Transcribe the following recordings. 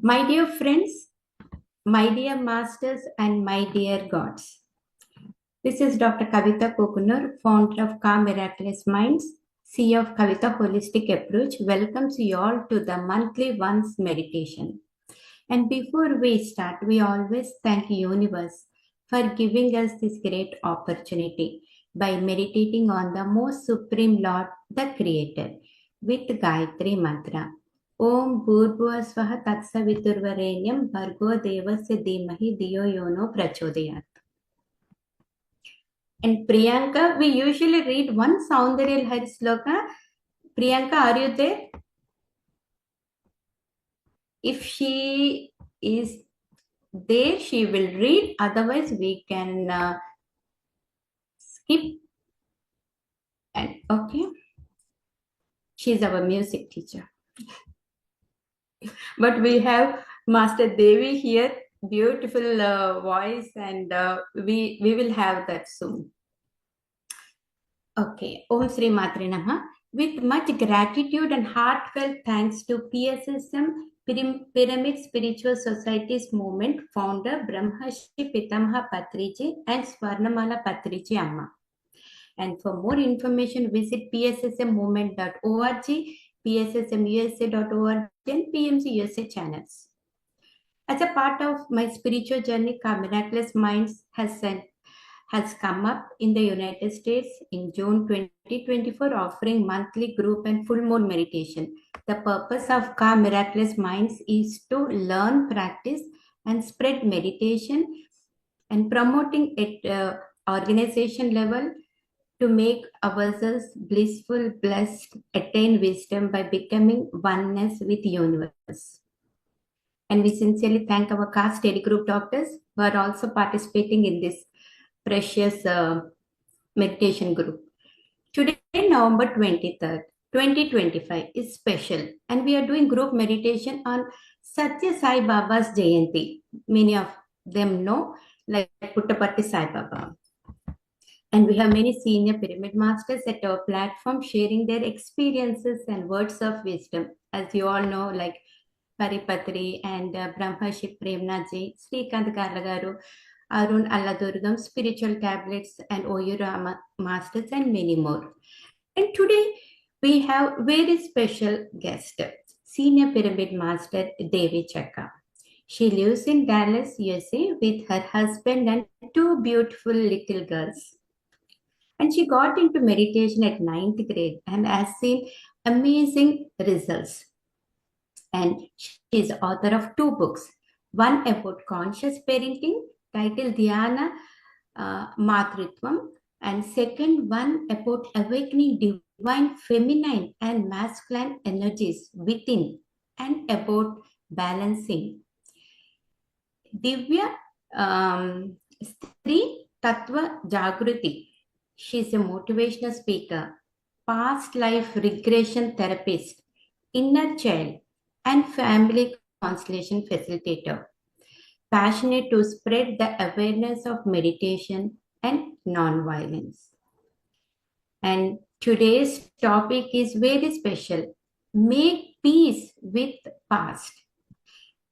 My dear friends, my dear masters, and my dear gods. This is Dr. Kavita Kokunur, founder of Miraculous Minds, CEO of Kavita Holistic Approach, welcomes you all to the monthly once meditation. And before we start, we always thank Universe for giving us this great opportunity by meditating on the most supreme Lord, the Creator, with Gayatri Mantra. Om Bhurvasvaha Tatsaviturvarenyam Bhargo Devasya Dhimahi Diyo Yono Prachodayat. And Priyanka, we usually read one Soundarya Lahari sloka. Priyanka, are you there? If she is there, she will read. Otherwise, we can skip. And okay, she's our music teacher. But we have Master Devi here, beautiful voice, and we will have that soon. Okay, Om Sri Matre Namaha. With much gratitude and heartfelt thanks to PSSM, Pyramid Spiritual Society's movement founder Brahmashi Pitamha Patriji and Swarnamala Patriji Amma. And for more information, visit pssmmovement.org, pssmusa.org, and PMC USA channels. As a part of my spiritual journey, Miraculous Minds has come up in the United States in June 2024, offering monthly group and full moon meditation. The purpose of Miraculous Minds is to learn, practice, and spread meditation and promoting it organization level to make ourselves blissful, blessed, attain wisdom by becoming oneness with the universe. And we sincerely thank our caste study group doctors who are also participating in this precious meditation group. Today, November 23rd, 2025 is special, and we are doing group meditation on Satya Sai Baba's Jayanti. Many of them know, like Puttaparthi Sai Baba. And we have many senior pyramid masters at our platform sharing their experiences and words of wisdom. As you all know, like Paripatri and Brahmashi Premnaji, Srikant Karlagaru, Arun Alladurgam, Spiritual Tablets, and Oyura Masters, and many more. And today we have very special guest, Senior Pyramid Master Devi Chakka. She lives in Dallas, USA with her husband and two beautiful little girls. And she got into meditation at 9th grade and has seen amazing results. And she is author of two books, one about conscious parenting titled Dhyana Matritvam, and second one about awakening divine feminine and masculine energies within and about balancing. Divya Stri Tattva Jagruti. She's a motivational speaker, past life regression therapist, inner child, and family constellation facilitator, passionate to spread the awareness of meditation and non-violence. And today's topic is very special. Make peace with past.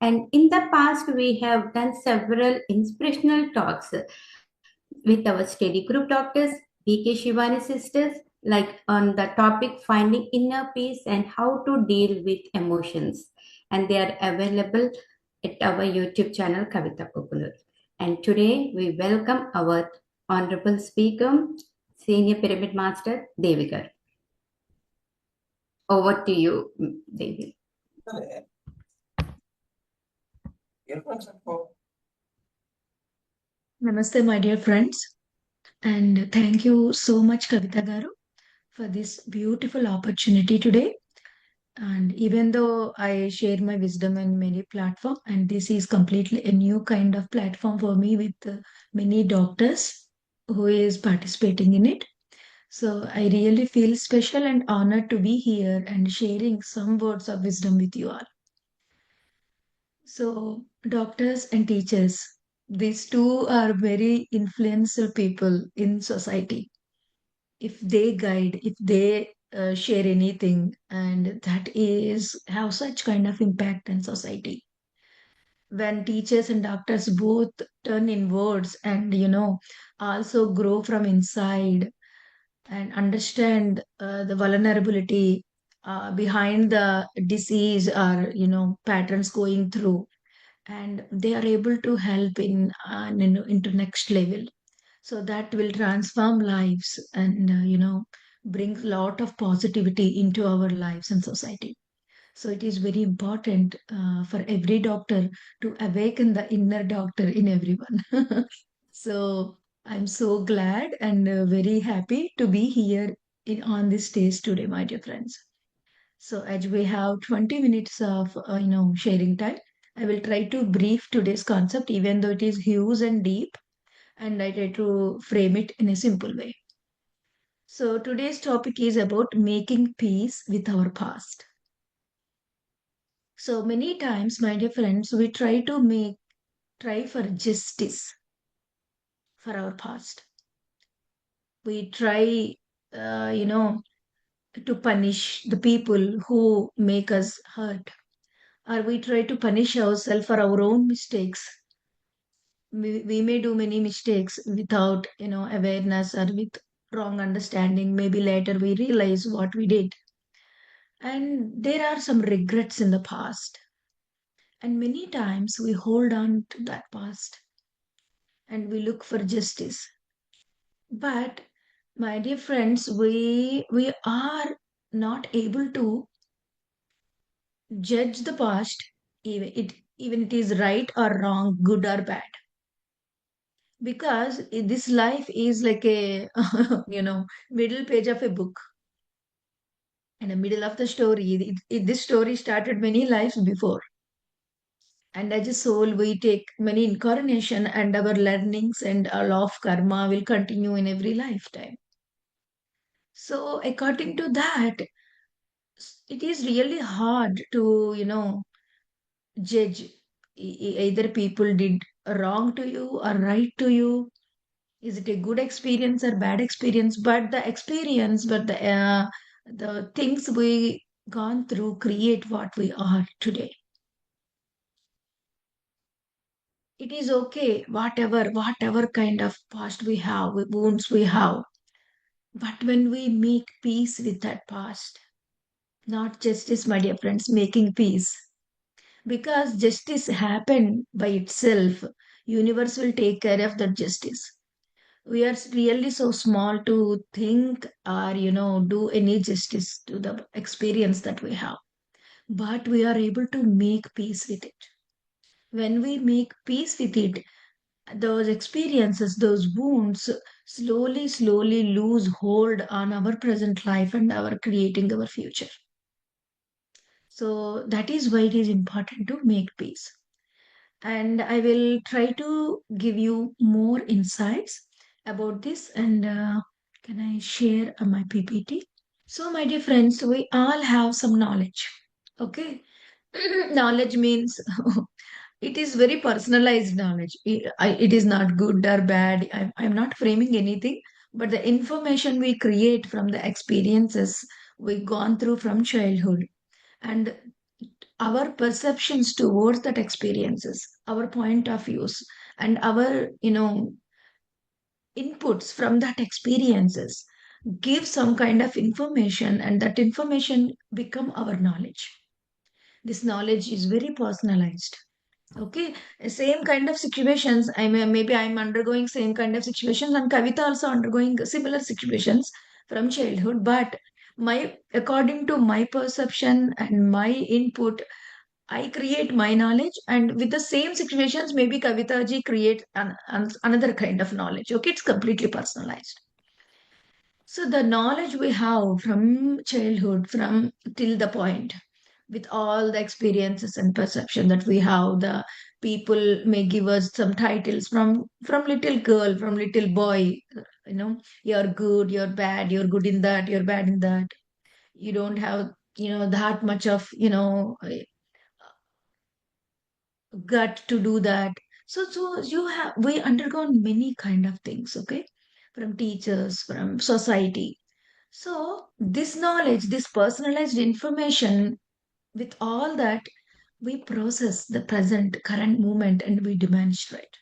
And in the past, we have done several inspirational talks with our study group doctors, BK Shivani sisters, like on the topic finding inner peace and how to deal with emotions. And they are available at our YouTube channel, Kavita Kokunur. And today we welcome our honorable speaker, Senior Pyramid Master, Devi Gar. Over to you, Devi. Namaste, my dear friends. And thank you so much, Kavita Garu, for this beautiful opportunity today. And even though I share my wisdom in many platforms, and this is completely a new kind of platform for me with many doctors who is participating in it. So I really feel special and honored to be here and sharing some words of wisdom with you all. So doctors and teachers, these two are very influential people in society. If they guide, if they share anything, and that is have such kind of impact in society. when teachers and doctors both turn inwards and, also grow from inside and understand the vulnerability behind the disease or, patterns going through, and they are able to help in into next level, so that will transform lives and bring a lot of positivity into our lives and society. So it is very important for every doctor to awaken the inner doctor in everyone. So I'm so glad and very happy to be here on this stage today, my dear friends. So as we have 20 minutes of sharing time, I will try to brief today's concept, even though it is huge and deep, and I try to frame it in a simple way. So today's topic is about making peace with our past. So many times, my dear friends, we try for justice for our past. We try, to punish the people who make us hurt, or we try to punish ourselves for our own mistakes. We may do many mistakes without, awareness or with wrong understanding. Maybe later we realize what we did. And there are some regrets in the past. And many times we hold on to that past and we look for justice. But my dear friends, we are not able to judge the past, even it is right or wrong, good or bad, because this life is like a middle page of a book, and the middle of the story. This story started many lives before, and as a soul we take many incarnation, and our learnings and our law of karma will continue in every lifetime. So according to that, it is really hard to judge either people did wrong to you or right to you. Is it a good experience or bad experience? But the experience, but the things we gone through create what we are today. It is okay, whatever kind of past we have, wounds we have. But when we make peace with that past, not justice, my dear friends, making peace. Because justice happened by itself, universe will take care of that justice. We are really so small to think or do any justice to the experience that we have, but we are able to make peace with it. When we make peace with it, those experiences, those wounds slowly lose hold on our present life and our creating our future. So that is why it is important to make peace. And I will try to give you more insights about this. And can I share my PPT? So, my dear friends, we all have some knowledge. Okay, knowledge means it is very personalized knowledge. It is not good or bad. I'm not framing anything, but the information we create from the experiences we gone through from childhood, and our perceptions towards that experiences, our point of views, and our inputs from that experiences give some kind of information, and that information become our knowledge. This knowledge is very personalized. Okay, same kind of situations. Maybe I'm undergoing same kind of situations, and Kavita also undergoing similar situations from childhood. But my according to my perception and my input, I create my knowledge, and with the same situations, maybe Kavita ji create another kind of knowledge. Okay, it's completely personalized. So the knowledge we have from childhood, from till the point, with all the experiences and perception that we have, the people may give us some titles from little girl, from little boy. You're good, you're bad, you're good in that, you're bad in that. You don't have that much of gut to do that. So you have we undergone many kind of things, okay, from teachers, from society. So this knowledge, this personalized information, with all that, We process the present, current moment, and we demonstrate.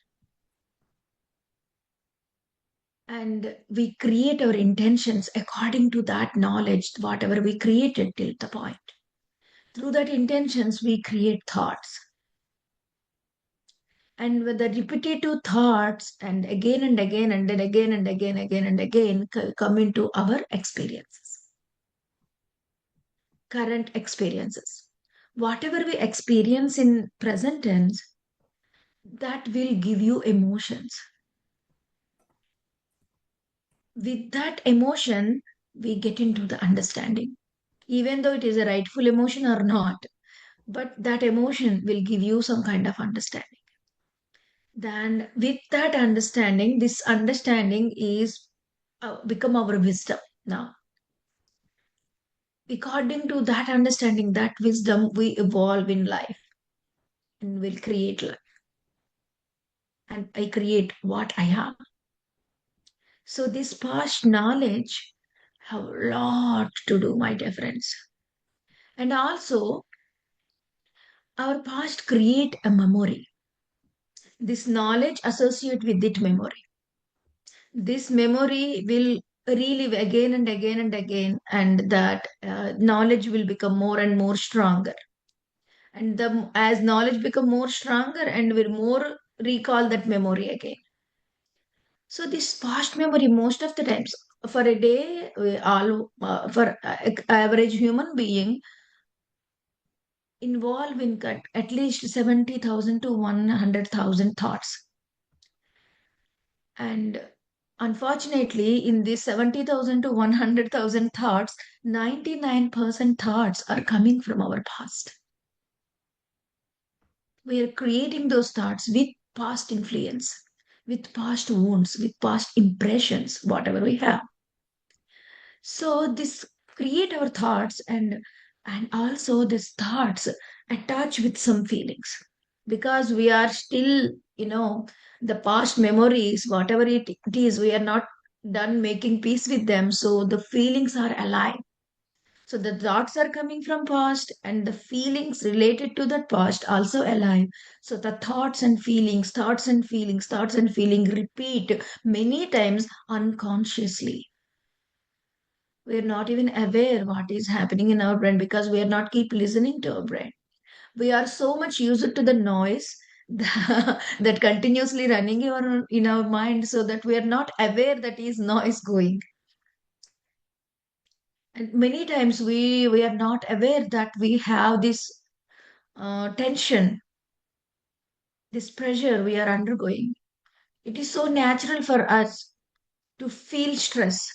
And we create our intentions according to that knowledge, whatever we created till the point. Through that intentions, we create thoughts. And with the repetitive thoughts, and again and again, and then again and again and again, come into our experiences, current experiences. Whatever we experience in present tense, that will give you emotions. With that emotion, we get into the understanding, even though it is a rightful emotion or not, but that emotion will give you some kind of understanding. Then with that understanding, this understanding is become our wisdom now. According to that understanding, that wisdom, we evolve in life and will create life. And I create what I am. So this past knowledge have a lot to do, my dear friends. And also, our past create a memory. This knowledge associate with it memory. This memory will relive again and again and again, and that knowledge will become more and more stronger. And as knowledge become more stronger, and will more recall that memory again. So this past memory, most of the times, for a day, we all for average human being involve in at least 70,000 to 100,000 thoughts. And unfortunately, in these 70,000 to 100,000 thoughts, 99% thoughts are coming from our past. We are creating those thoughts with past influence, with past wounds, with past impressions, whatever we have. So this create our thoughts, and also these thoughts attach with some feelings, because we are still, the past memories, whatever it is, we are not done making peace with them. So the feelings are alive. So the thoughts are coming from past, and the feelings related to that past also alive. So the thoughts and feelings, thoughts and feeling repeat many times unconsciously. We're not even aware what is happening in our brain, because we are not keep listening to our brain. We are so much used to the noise that continuously running in our mind, so that we are not aware that is noise going. And many times we are not aware that we have this tension, this pressure we are undergoing. It is so natural for us to feel stress.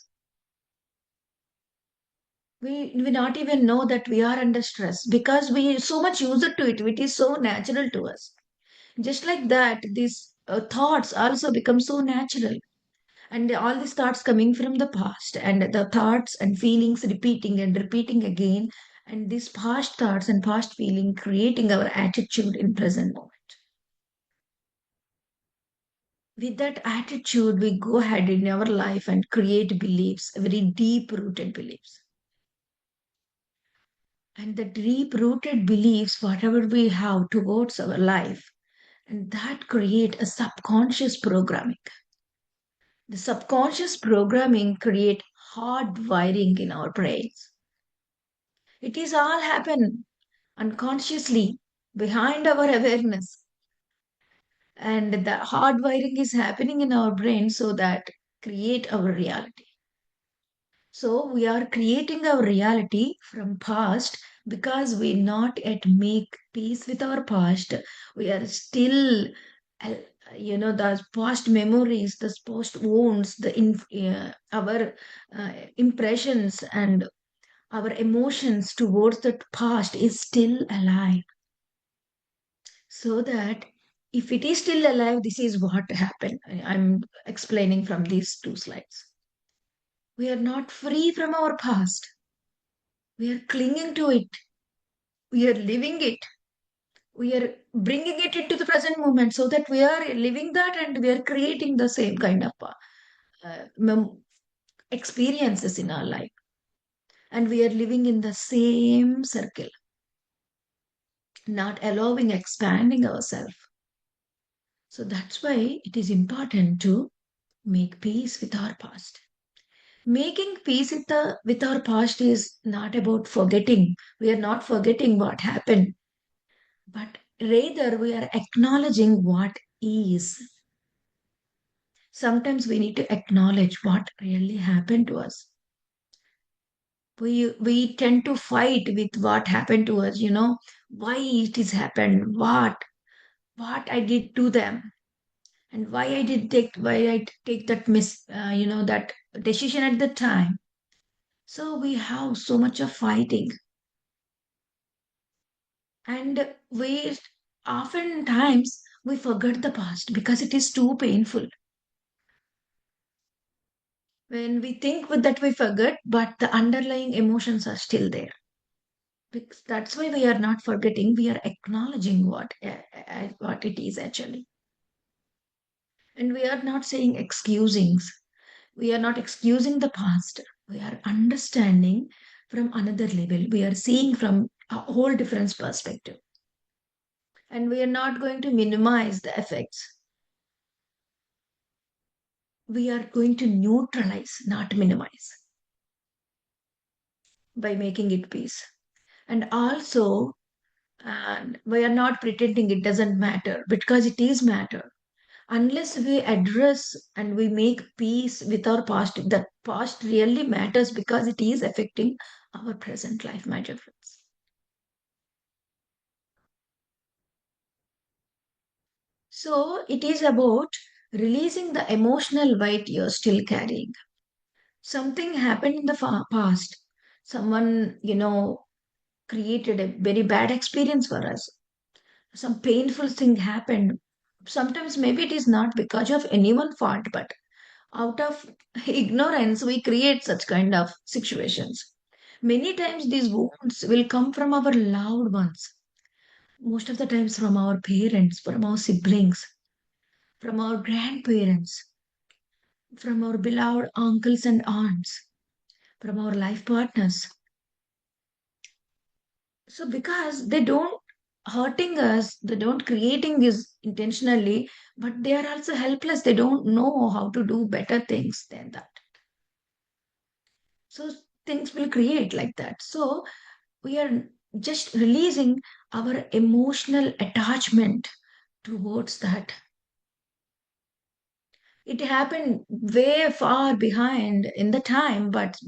We not even know that we are under stress, because we so much used to it. It is so natural to us. Just like that, these thoughts also become so natural. And all these thoughts coming from the past, and the thoughts and feelings repeating and repeating again. And these past thoughts and past feeling creating our attitude in present moment. With that attitude, we go ahead in our life and create beliefs, very deep rooted beliefs. And the deep rooted beliefs, whatever we have towards our life, and that create a subconscious programming. The subconscious programming create hard wiring in our brains. It is all happen unconsciously behind our awareness. And the hard wiring is happening in our brain, so that create our reality. So we are creating our reality from past, because we not yet make peace with our past. We are still, uh, the past memories, the past wounds, our impressions and our emotions towards that past is still alive. So that if it is still alive, this is what happened. I'm explaining from these two slides. We are not free from our past. We are clinging to it. We are living it. We are bringing it into the present moment, so that we are living that, and we are creating the same kind of experiences in our life. And we are living in the same circle. not allowing expanding ourselves. So that's why it is important to make peace with our past. Making peace with our past is not about forgetting. We are not forgetting what happened, but rather we are acknowledging what is. Sometimes we need to acknowledge what really happened to us. We tend to fight with what happened to us, why it is happened, what I did to them, and why I take that that decision at the time. So we have so much of fighting, and we oftentimes we forget the past because it is too painful. When we think with that we forget, but the underlying emotions are still there. Because that's why we are not forgetting, we are acknowledging what it is actually. And we are not saying excusings. We are not excusing the past. We are understanding from another level. We are seeing from a whole different perspective. And we are not going to minimize the effects. We are going to neutralize, not minimize, by making it peace. And also, and we are not pretending it doesn't matter because it is matter. Unless we address and we make peace with our past, the past really matters because it is affecting our present life, my dear friends. So it is about releasing the emotional weight you're still carrying. Something happened in the past. Someone, created a very bad experience for us. Some painful thing happened. Sometimes maybe it is not because of anyone's fault, but out of ignorance, we create such kind of situations. Many times these wounds will come from our loved ones, most of the times from our parents, from our siblings, from our grandparents, from our beloved uncles and aunts, from our life partners. So because they don't hurting us, they don't creating this intentionally, but they are also helpless. They don't know how to do better things than that. So things will create like that. So we are just releasing our emotional attachment towards that. It happened way far behind in the time, but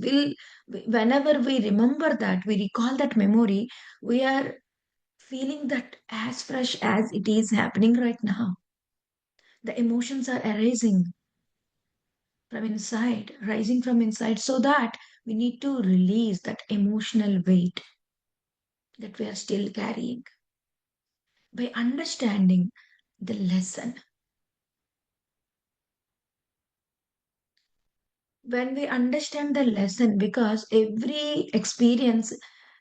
whenever we remember that, we recall that memory, we are feeling that as fresh as it is happening right now. The emotions are arising from inside, rising from inside, so that we need to release that emotional weight that we are still carrying by understanding the lesson. When we understand the lesson, because every experience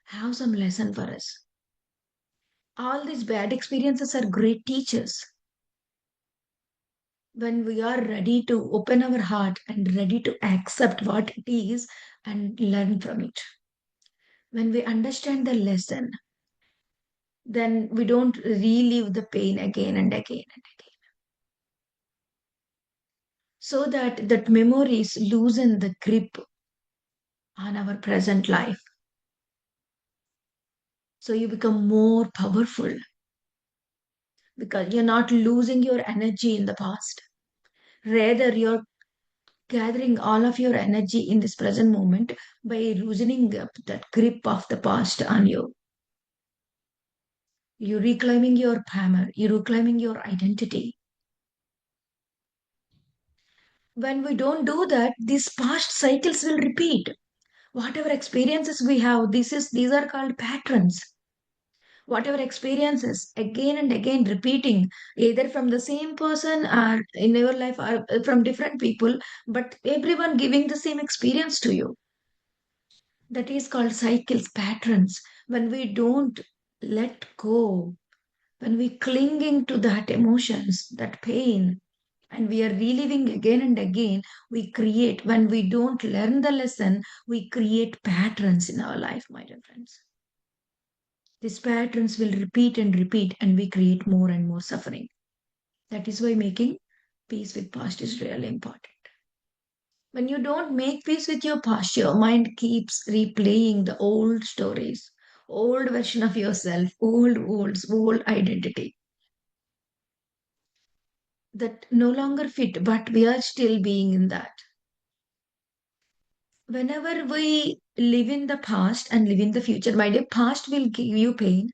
has some lesson for us. All these bad experiences are great teachers. When we are ready to open our heart and ready to accept what it is and learn from it. When we understand the lesson, then we don't relive the pain again and again and again. So that memories loosen the grip on our present life. So you become more powerful because you're not losing your energy in the past. Rather, you're gathering all of your energy in this present moment by loosening up that grip of the past on you. You're reclaiming your power, you're reclaiming your identity. When we don't do that, these past cycles will repeat. Whatever experiences we have, these are called patterns. Whatever experiences again and again repeating, either from the same person or in your life or from different people, but everyone giving the same experience to you. That is called cycles, patterns. When we don't let go, when we clinging to that emotions, that pain, and we are reliving again and again, we create, when we don't learn the lesson, we create patterns in our life, my dear friends. These patterns will repeat and repeat, and we create more and more suffering. That is why making peace with past is really important. When you don't make peace with your past, your mind keeps replaying the old stories, old version of yourself, old goals, old identity that no longer fit, but we are still being in that. Whenever we live in the past and live in the future, my dear, past will give you pain,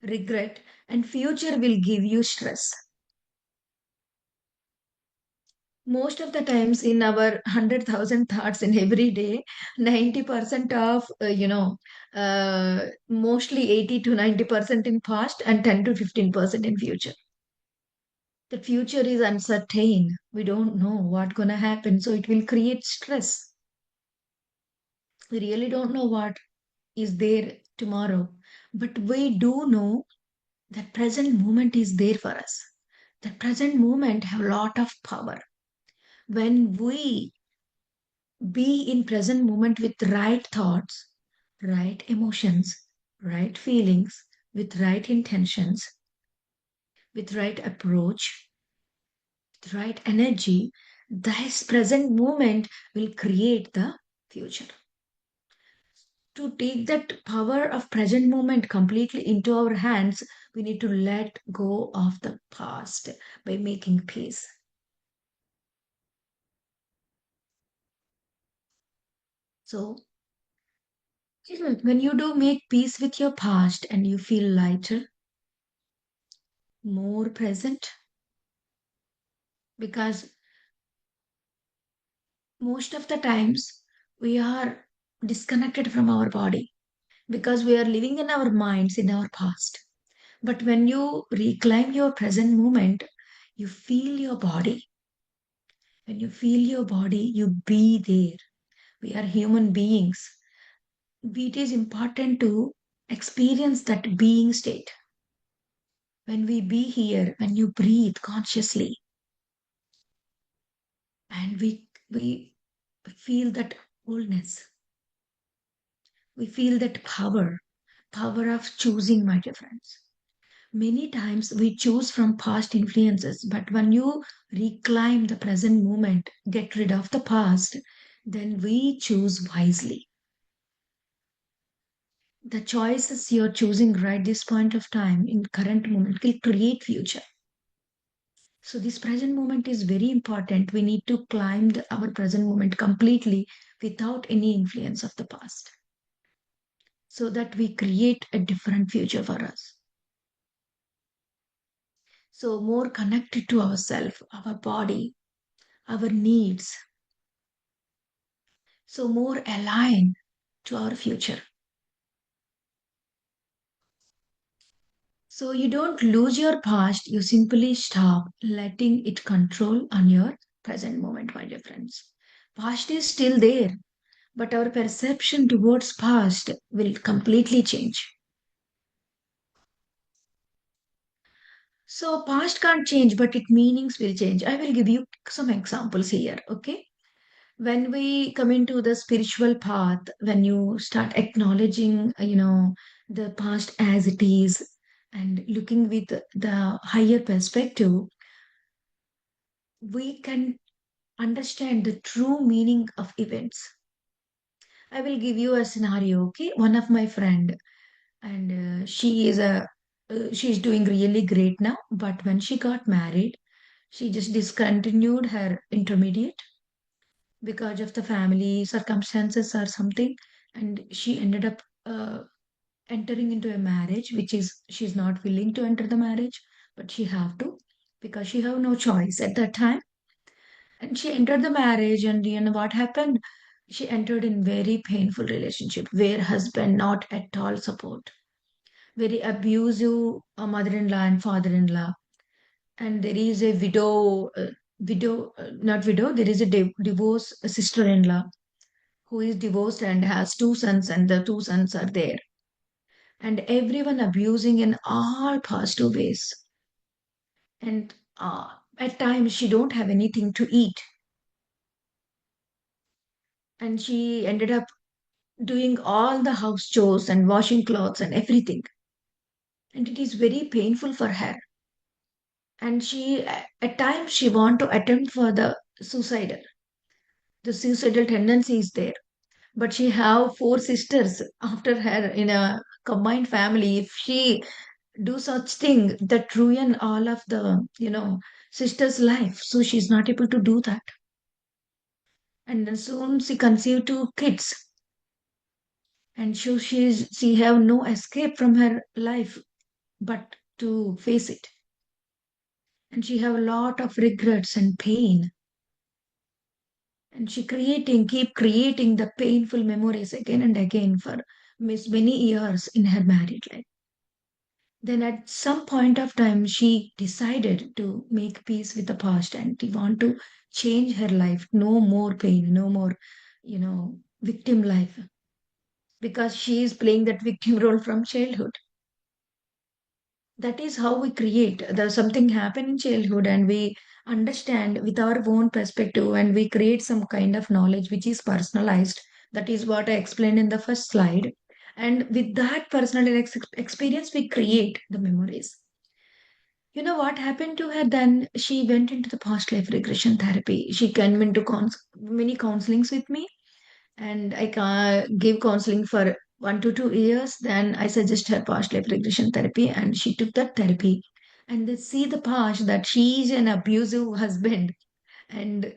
regret, and future will give you stress. Most of the times in our 100,000 thoughts in every day, 90% of, mostly 80 to 90% in past and 10 to 15% in future. The future is uncertain. We don't know what's going to happen. So it will create stress. We really don't know what is there tomorrow. But we do know that present moment is there for us. That present moment have a lot of power. When we be in present moment with right thoughts, right emotions, right feelings, with right intentions, with right approach, with right energy, this present moment will create the future. To take that power of present moment completely into our hands, we need to let go of the past by making peace. So, when you do make peace with your past and you feel lighter, more present, because most of the times we are disconnected from our body because we are living in our minds in our past. But when you reclaim your present moment, you feel your body. When you feel your body, you be there. We are human beings. It is important to experience that being state. When we be here, when you breathe consciously, and we feel that wholeness, we feel that power of choosing, my dear friends. Many times we choose from past influences, but when you reclaim the present moment, get rid of the past, then we choose wisely. The choices you're choosing right this point of time in current moment will create future. So this present moment is very important. We need to climb our present moment completely without any influence of the past so that we create a different future for us. So more connected to ourselves, our body, our needs, so more aligned to our future. So you don't lose your past, you simply stop letting it control on your present moment, my dear friends. Past is still there, but our perception towards past will completely change. So past can't change, but its meanings will change. I will give you some examples here, okay? When we come into the spiritual path, when you start acknowledging, the past as it is and looking with the higher perspective, we can understand the true meaning of events. I will give you a scenario, okay? One of my friend, and she's doing really great now, but when she got married, she just discontinued her intermediate because of the family circumstances or something, and she ended up entering into a marriage which is she's not willing to enter the marriage, but she have to because she have no choice at that time. And she entered the marriage, and you know what happened, she entered in very painful relationship where husband not at all support, very abusive mother-in-law and father-in-law, and there is a not widow, there is a divorced sister-in-law who is divorced and has two sons, and the two sons are there, and everyone abusing in all positive ways. And at times she don't have anything to eat, and she ended up doing all the house chores and washing clothes and everything. And it is very painful for her. And she, at times, she want to attempt for the suicidal tendency is there. But she have four sisters after her in a combined family. If she do such thing that ruin all of the sisters life, so she's not able to do that. And then soon she conceived two kids, and so she have no escape from her life but to face it. And she have a lot of regrets and pain, and she keep creating the painful memories again and again for many years in her married life. Then at some point of time, she decided to make peace with the past and to want to change her life. No more pain, no more, victim life. Because she is playing that victim role from childhood. That is how we create. There's something happen in childhood and we understand with our own perspective and we create some kind of knowledge which is personalized. That is what I explained in the first slide. And with that personal experience, we create the memories. You know what happened to her then? She went into the past life regression therapy. She came into many counselings with me, and I can give counseling for 1 to 2 years. Then I suggest her past life regression therapy, and she took that therapy. And they see the past that she is an abusive husband and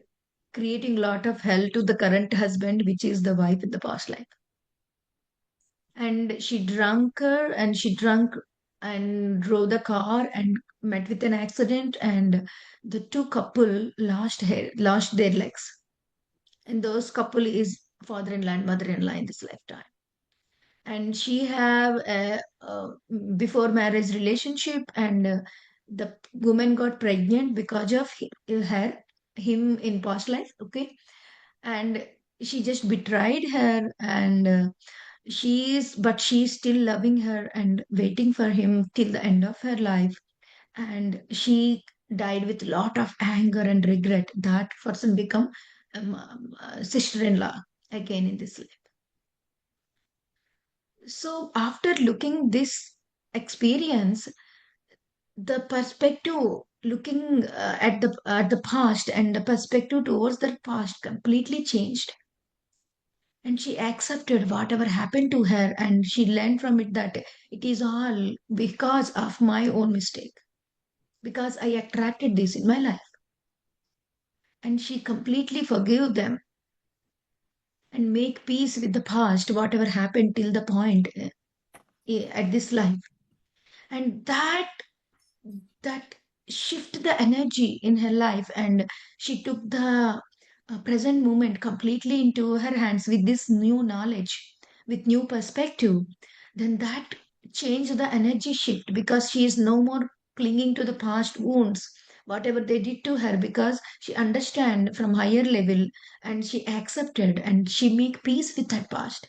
creating lot of hell to the current husband, which is the wife in the past life. And she drunk and drove the car and met with an accident, and the two couple lost their legs, and those couple is father-in-law and mother-in-law in this lifetime. And she have a before marriage relationship, and the woman got pregnant because of him in past life, okay. And she just betrayed her, and she's still loving her and waiting for him till the end of her life. And she died with a lot of anger and regret. That person become sister-in-law again in this life. So after looking this experience, the perspective looking at the past and the perspective towards that past completely changed, and she accepted whatever happened to her, and she learned from it that it is all because of my own mistake, because I attracted this in my life. And she completely forgave them and make peace with the past, whatever happened till the point at this life. And that shift the energy in her life, and she took the present moment completely into her hands with this new knowledge, with new perspective. Then that changed the energy shift, because she is no more clinging to the past wounds, whatever they did to her, because she understand from higher level, and she accepted and she make peace with that past.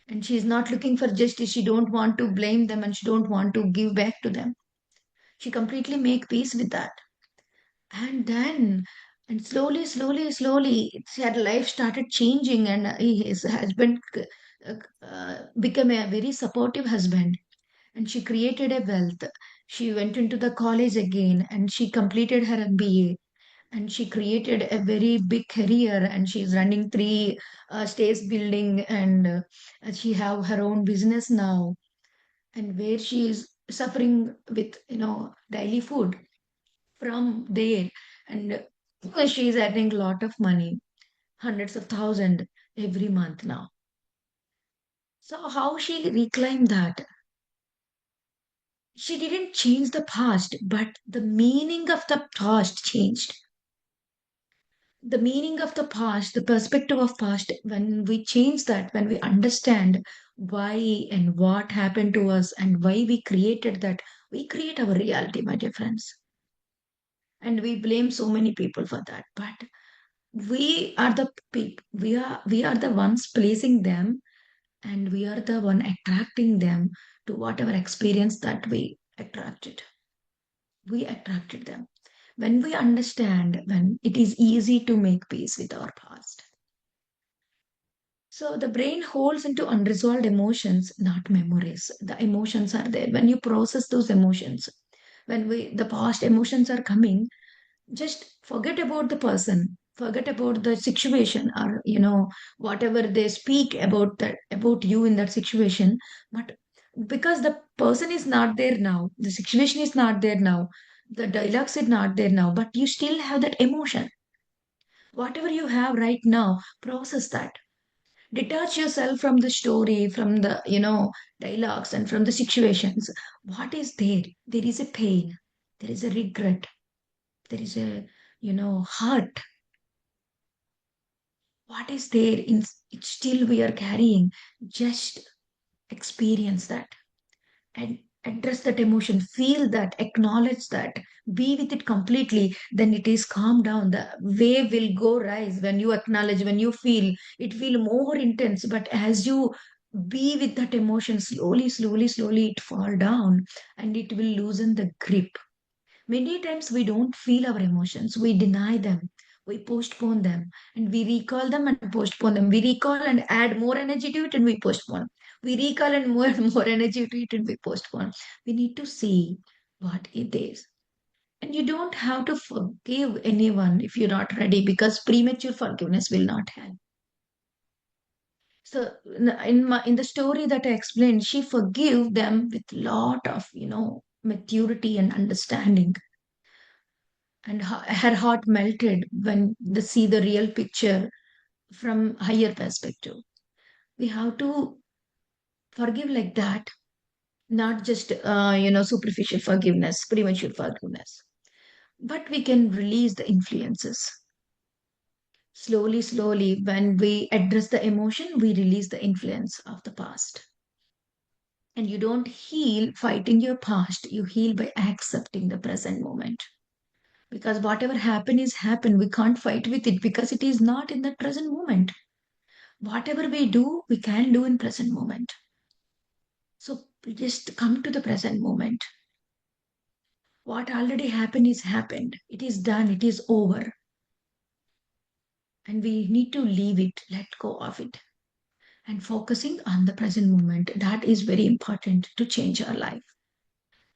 And she is not looking for justice. She don't want to blame them and she don't want to give back to them. She completely make peace with that. And then, and slowly, her life started changing, and his husband became a very supportive husband. And she created a wealth. She went into the college again, and she completed her MBA, and she created a very big career, and she's running three states building, and she have her own business now, and where she is suffering with daily food from there. And she is earning a lot of money, hundreds of thousands every month now. So how she reclaimed that? She didn't change the past, but the meaning of the past changed. The meaning of the past, the perspective of past, when we change that, when we understand why and what happened to us and why we created that, we create our reality, my dear friends. And we blame so many people for that. But we are the people, we are the ones placing them, and we are the one attracting them to whatever experience that we attracted them. When we understand, when it is easy to make peace with our past. So the brain holds into unresolved emotions, not memories. The emotions are there. When you process those emotions, when the past emotions are coming, just forget about the person, forget about the situation, or whatever they speak about you in that situation. But because the person is not there now, the situation is not there now, the dialogues is not there now, but you still have that emotion. Whatever you have right now, process that. Detach yourself from the story, from the dialogues, and from the situations. What is there? There is a pain, there is a regret, there is a hurt. What is there in it still we are carrying? Just experience that and address that emotion, feel that, acknowledge that, be with it completely. Then it is calm down, the wave will go rise. When you acknowledge, when you feel, it feel more intense. But as you be with that emotion, slowly, slowly, slowly it fall down, and it will loosen the grip. Many times we don't feel our emotions, we deny them, we postpone them, and we recall them and postpone them. We recall and add more energy to it and we postpone. We recall and more energy to it and we postpone. We need to see what it is. And you don't have to forgive anyone if you're not ready, because premature forgiveness will not help. So in the story that I explained, she forgave them with lot of maturity and understanding, and her heart melted when they see the real picture from higher perspective. We have to forgive like that, not just superficial forgiveness, premature forgiveness, but we can release the influences slowly, slowly. When we address the emotion, we release the influence of the past. And you don't heal fighting your past, you heal by accepting the present moment. Because whatever happened is happened, we can't fight with it because it is not in the present moment. Whatever we do, we can do in present moment. So we just come to the present moment. What already happened is happened. It is done. It is over. And we need to leave it, let go of it. And focusing on the present moment, that is very important to change our life.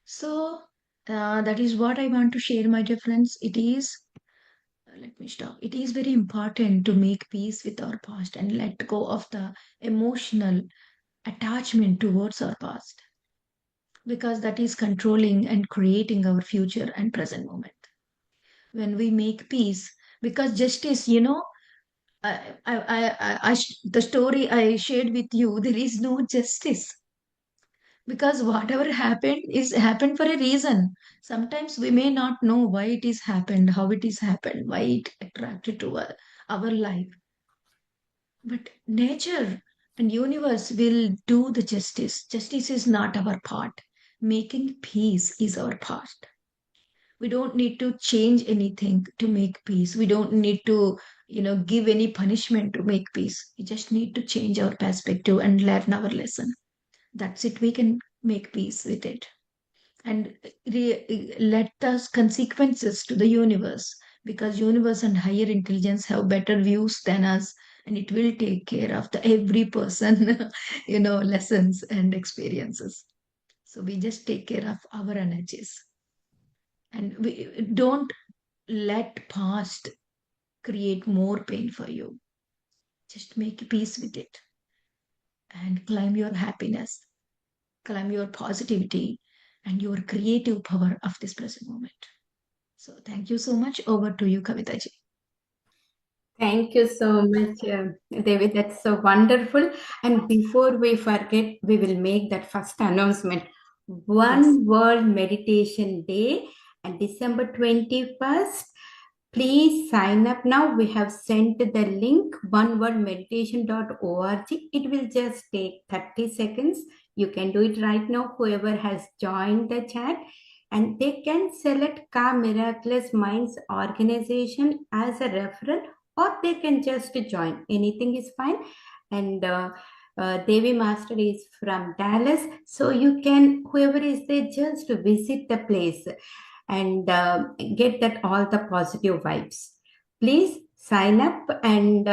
So that is what I want to share, my dear friends. It is, let me stop. It is very important to make peace with our past and let go of the emotional attachment towards our past, because that is controlling and creating our future and present moment. When we make peace, because justice, the story I shared with you, there is no justice, because whatever happened is happened for a reason. Sometimes we may not know why it is happened, how it is happened, why it attracted to our life, but nature and universe will do the justice. Justice is not our part. Making peace is our part. We don't need to change anything to make peace. We don't need to give any punishment to make peace. We just need to change our perspective and learn our lesson. That's it. We can make peace with it, and let the consequences to the universe, because universe and higher intelligence have better views than us, and it will take care of the every person lessons and experiences. So we just take care of our energies, and we don't let past create more pain for you. Just make peace with it and climb your happiness, climb your positivity and your creative power of this present moment. So thank you so much. Over to you, Kavita ji. Thank you so much, David. That's so wonderful. And before we forget, we will make that first announcement. Yes. One World Meditation Day and December 21st. Please sign up now. We have sent the link oneworldmeditation.org. It will just take 30 seconds. You can do it right now, whoever has joined the chat. And they can select Ka Miraculous Minds organization as a referral, or they can just join. Anything is fine. And Devi Master is from Dallas, so you can, whoever is there, just visit the place and get that all the positive vibes. Please sign up, and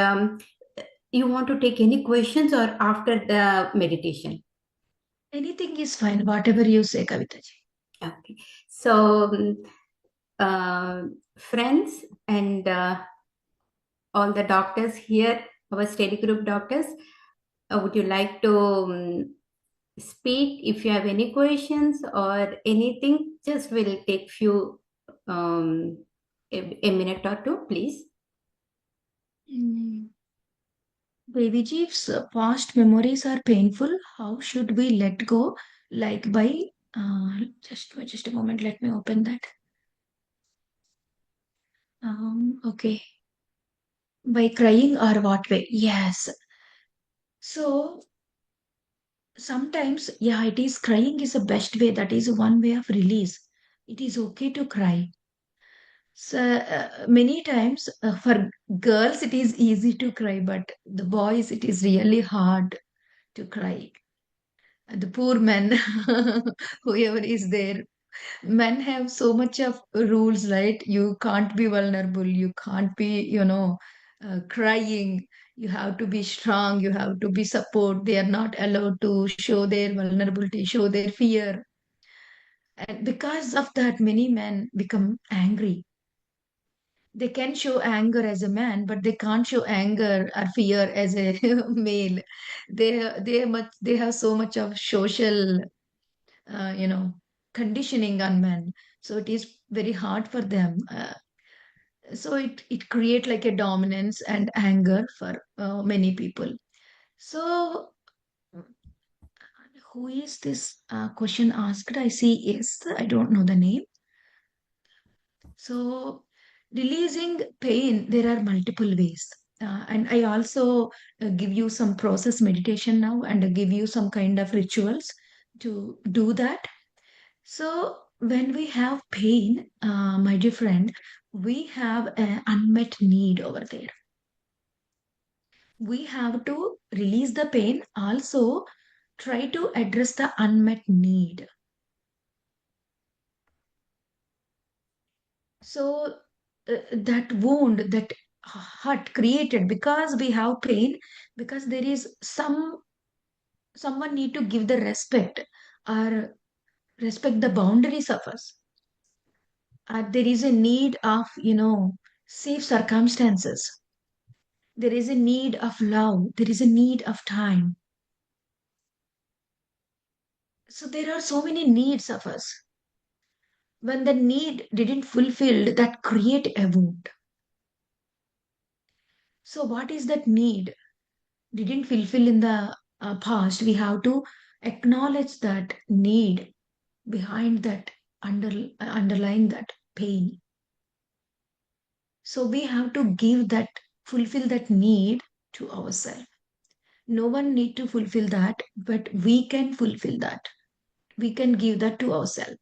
You want to take any questions or after the meditation? Anything is fine, whatever you say, Kavita ji. Okay. So, uh, friends and all the doctors here, our study group doctors, would you like to speak? If you have any questions or anything, just will take few um, a minute or two, please. Mm. Baby Jeeves, past memories are painful. How should we let go? Like by just a moment. Let me open that. Okay. By crying or what way? Yes. So sometimes, yeah, it is crying is the best way. That is one way of release. It is okay to cry. So many times for girls it is easy to cry, but the boys it is really hard to cry. The poor men, whoever is there, men have so much of rules, right? You can't be vulnerable, you can't be, crying. You have to be strong, you have to be support. They are not allowed to show their vulnerability, show their fear. And because of that, many men become angry. They can show anger as a man, but they can't show anger or fear as a male. They have so much of social uh, you know conditioning on men, so it is very hard for them. So it create like a dominance and anger for many people. So who is this question asked? I see is, I don't know the name. So releasing pain, there are multiple ways. And I also give you some process meditation now, and give you some kind of rituals to do that. So, when we have pain, my dear friend, we have an unmet need over there. We have to release the pain, also try to address the unmet need. So, that wound, that hurt created because we have pain, because there is someone need to give the respect or respect the boundaries of us. There is a need of, safe circumstances. There is a need of love. There is a need of time. So there are so many needs of us. When the need didn't fulfill, that create a wound. So what is that need? Didn't fulfill in the past. We have to acknowledge that need behind that underlying that pain. So we have to give that, fulfill that need to ourselves. No one need to fulfill that, but we can fulfill that. We can give that to ourselves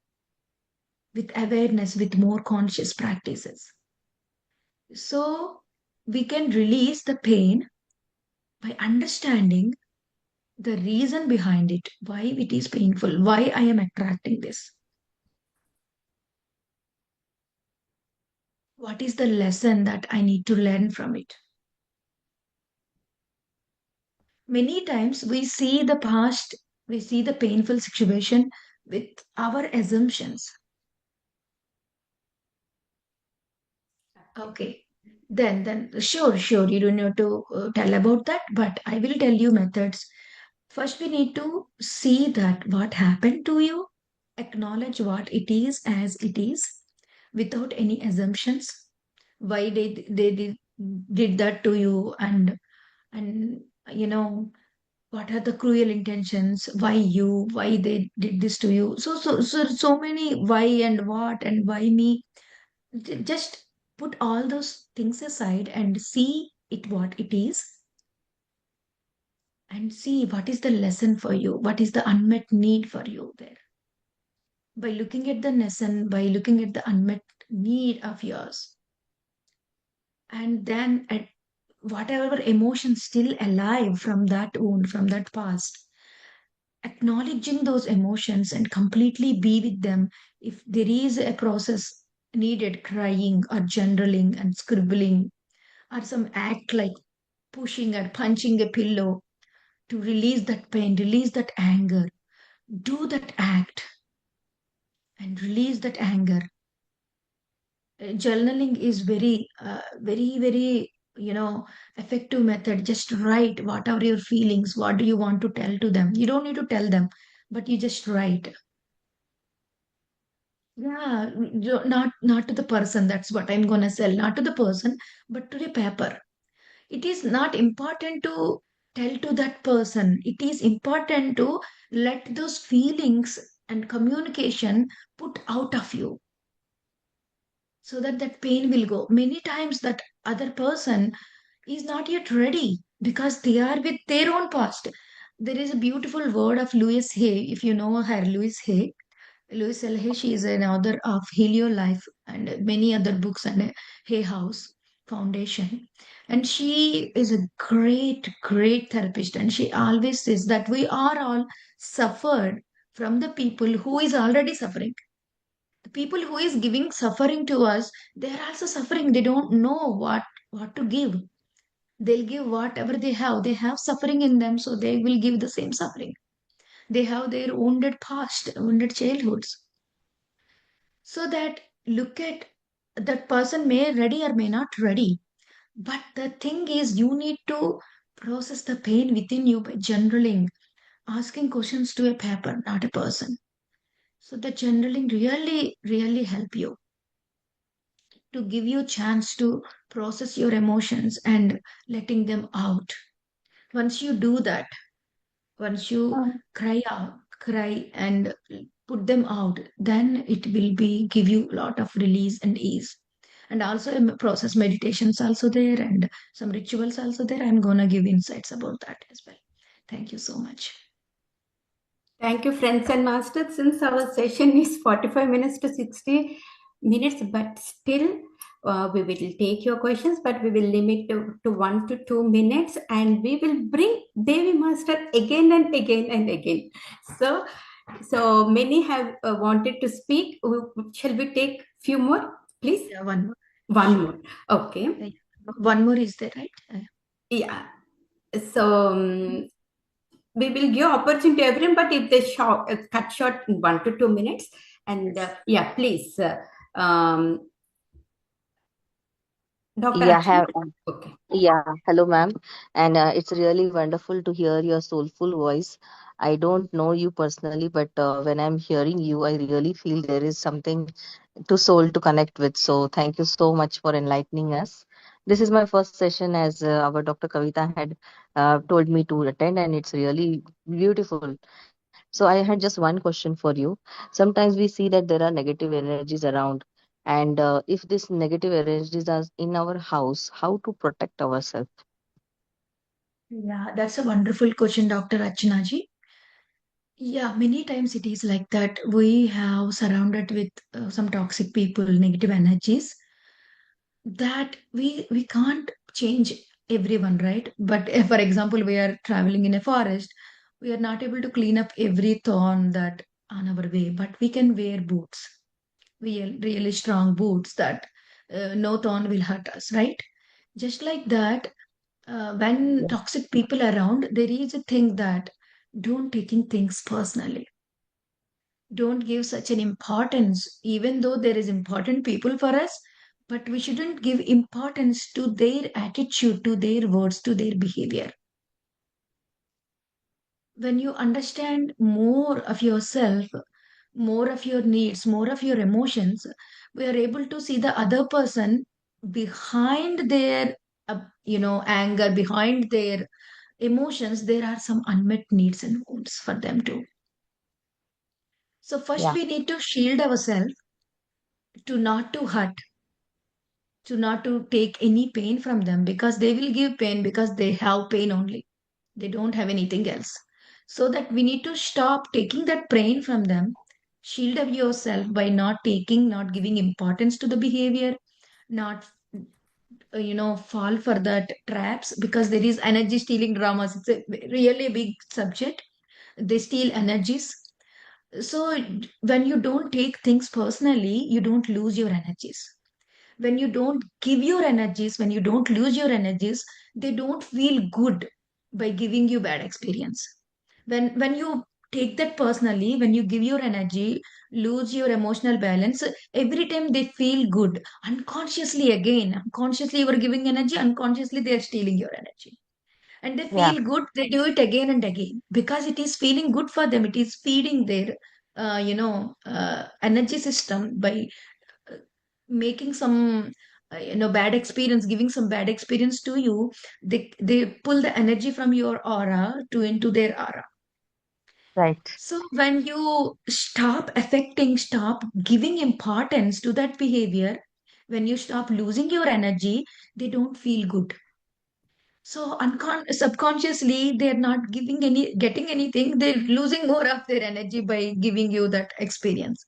with awareness, with more conscious practices. So we can release the pain by understanding the reason behind it, why it is painful, why I am attracting this. What is the lesson that I need to learn from it? Many times we see the past, we see the painful situation with our assumptions. Okay. Then, sure, you don't need to tell about that, but I will tell you methods. First, we need to see that what happened to you, acknowledge what it is as it is, without any assumptions. Why they did that to you, and you know what are the cruel intentions? Why they did this to you? So many why and what and why me. Just put all those things aside and see it what it is, and see what is the lesson for you, what is the unmet need for you there. By looking at the lesson, by looking at the unmet need of yours, and then at whatever emotion still alive from that wound, from that past, acknowledging those emotions and completely be with them. If there is a process needed, crying or journaling and scribbling or some act like pushing and punching a pillow to release that pain, release that anger. Do that act and release that anger. Journaling is very, effective method. Just write whatever your feelings, what do you want to tell to them. You don't need to tell them, but you just write. Yeah, not to the person. That's what I'm gonna sell. Not to the person, but to the paper. It is not important to tell to that person. It is important to let those feelings and communication put out of you, so that that pain will go. Many times that other person is not yet ready because they are with their own past. There is a beautiful word of Louise Hay. If you know her, Louise L. Hay, she is an author of Heal Your Life and many other books and Hay House Foundation. And she is a great therapist. And she always says that we are all suffered from the people who is already suffering. The people who is giving suffering to us, they are also suffering. They don't know what to give. They'll give whatever they have. They have suffering in them, so they will give the same suffering. They have their wounded past, wounded childhoods. So that look at that person may ready or may not ready. But the thing is, you need to process the pain within you by journaling, asking questions to a paper, not a person. So the journaling really help you to give you a chance to process your emotions and letting them out. Once you do that, once you cry and put them out, then it will be give you a lot of release and ease. And also process meditations also there and some rituals also there. I'm gonna give insights about that as well. Thank you so much. Thank you, friends and masters. Since our session is 45 minutes to 60 minutes, but still we will take your questions, but we will limit to 1 to 2 minutes, and we will bring Devi Master again and again and again. So many have wanted to speak. Shall we take few more, please? Yeah, one more. One Sure. more. Okay. Yeah. One more is there, right? Yeah. So we will give opportunity to everyone, but if they cut short in 1 to 2 minutes, and Yes. yeah, please, Dr. Yeah, Archana. have, Okay. yeah. Hello, ma'am. And it's really wonderful to hear your soulful voice. I don't know you personally, but when I'm hearing you, I really feel there is something to soul to connect with. So thank you so much for enlightening us. This is my first session, as our Dr. Kavita had told me to attend, and it's really beautiful. So I had just one question for you. Sometimes we see that there are negative energies around, and if these negative energies are in our house, how to protect ourselves? Yeah, that's a wonderful question, Dr. Achinaji. Yeah, many times it is like that. We have surrounded with some toxic people, negative energies that we can't change everyone, right? But if, for example, we are traveling in a forest, we are not able to clean up every thorn that on our way, but we can wear boots, really strong boots that no thorn will hurt us, right? Just like that, when Yeah. toxic people around, there is a thing that don't taking things personally, don't give such an importance, even though there is important people for us, but we shouldn't give importance to their attitude, to their words, to their behavior. When you understand more of yourself, more of your needs, more of your emotions, we are able to see the other person behind their anger, behind their emotions. There are some unmet needs and wounds for them too. So first Yeah. we need to shield ourselves to not to hurt, to not to take any pain from them, because they will give pain because they have pain only, they don't have anything else. So that we need to stop taking that pain from them. Shield up yourself by not taking, not giving importance to the behavior, not fall for that traps, because there is energy stealing dramas. It's a really big subject. They steal energies. So when you don't take things personally, you don't lose your energies. when you don't give your energies, when you don't lose your energies, they don't feel good by giving you bad experience. When you take that personally, when you give your energy, lose your emotional balance, every time they feel good. Unconsciously, again, unconsciously you are giving energy, unconsciously they are stealing your energy. And they Yeah, feel good, they do it again and again because it is feeling good for them. It is feeding their, energy system by uh, making some bad experience, giving some bad experience to you. They pull the energy from your aura to into their aura. right. So when you stop giving importance to that behavior, when you stop losing your energy, they don't feel good. So subconsciously, they're not getting anything. They're losing more of their energy by giving you that experience.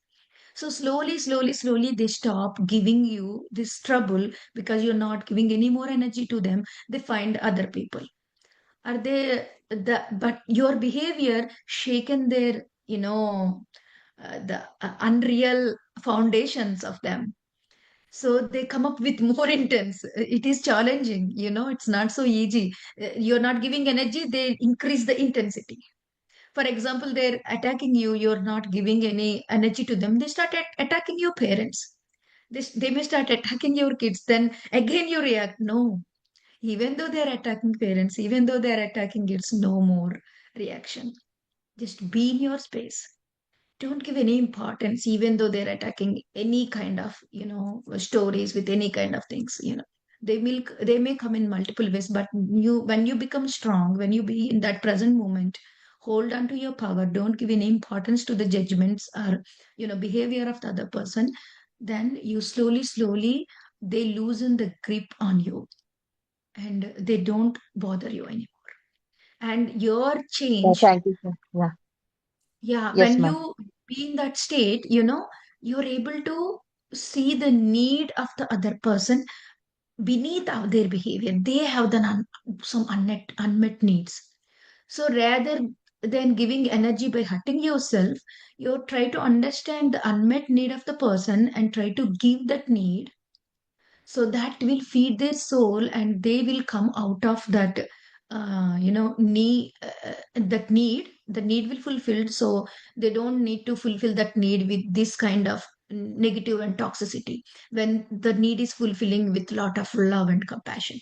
So slowly, they stop giving you this trouble because you're not giving any more energy to them. They find other people. Are they but your behavior shaken their, the unreal foundations of them. So they come up with more intense. It is challenging, it's not so easy. You're not giving energy, they increase the intensity. For example, they're attacking you, you're not giving any energy to them, they start attacking your parents. They may start attacking your kids, then again you react. No, even though they're attacking parents, even though they're attacking kids, no more reaction. Just be in your space. Don't give any importance, even though they're attacking any kind of, stories with any kind of things. They may come in multiple ways, but when you become strong, when you be in that present moment, hold on to your power. Don't give any importance to the judgments or behavior of the other person. Then you slowly they loosen the grip on you, and they don't bother you anymore. And your Yeah, change, thank you, sir. Yeah. yeah, Yes, when ma'am. you be in that state, you're able to see the need of the other person beneath of their behavior. They have some unmet needs. So rather than giving energy by hurting yourself, you try to understand the unmet need of the person and try to give that need, so that will feed their soul and they will come out of that need. The need will fulfilled, so they don't need to fulfill that need with this kind of negative and toxicity, when the need is fulfilling with lot of love and compassion.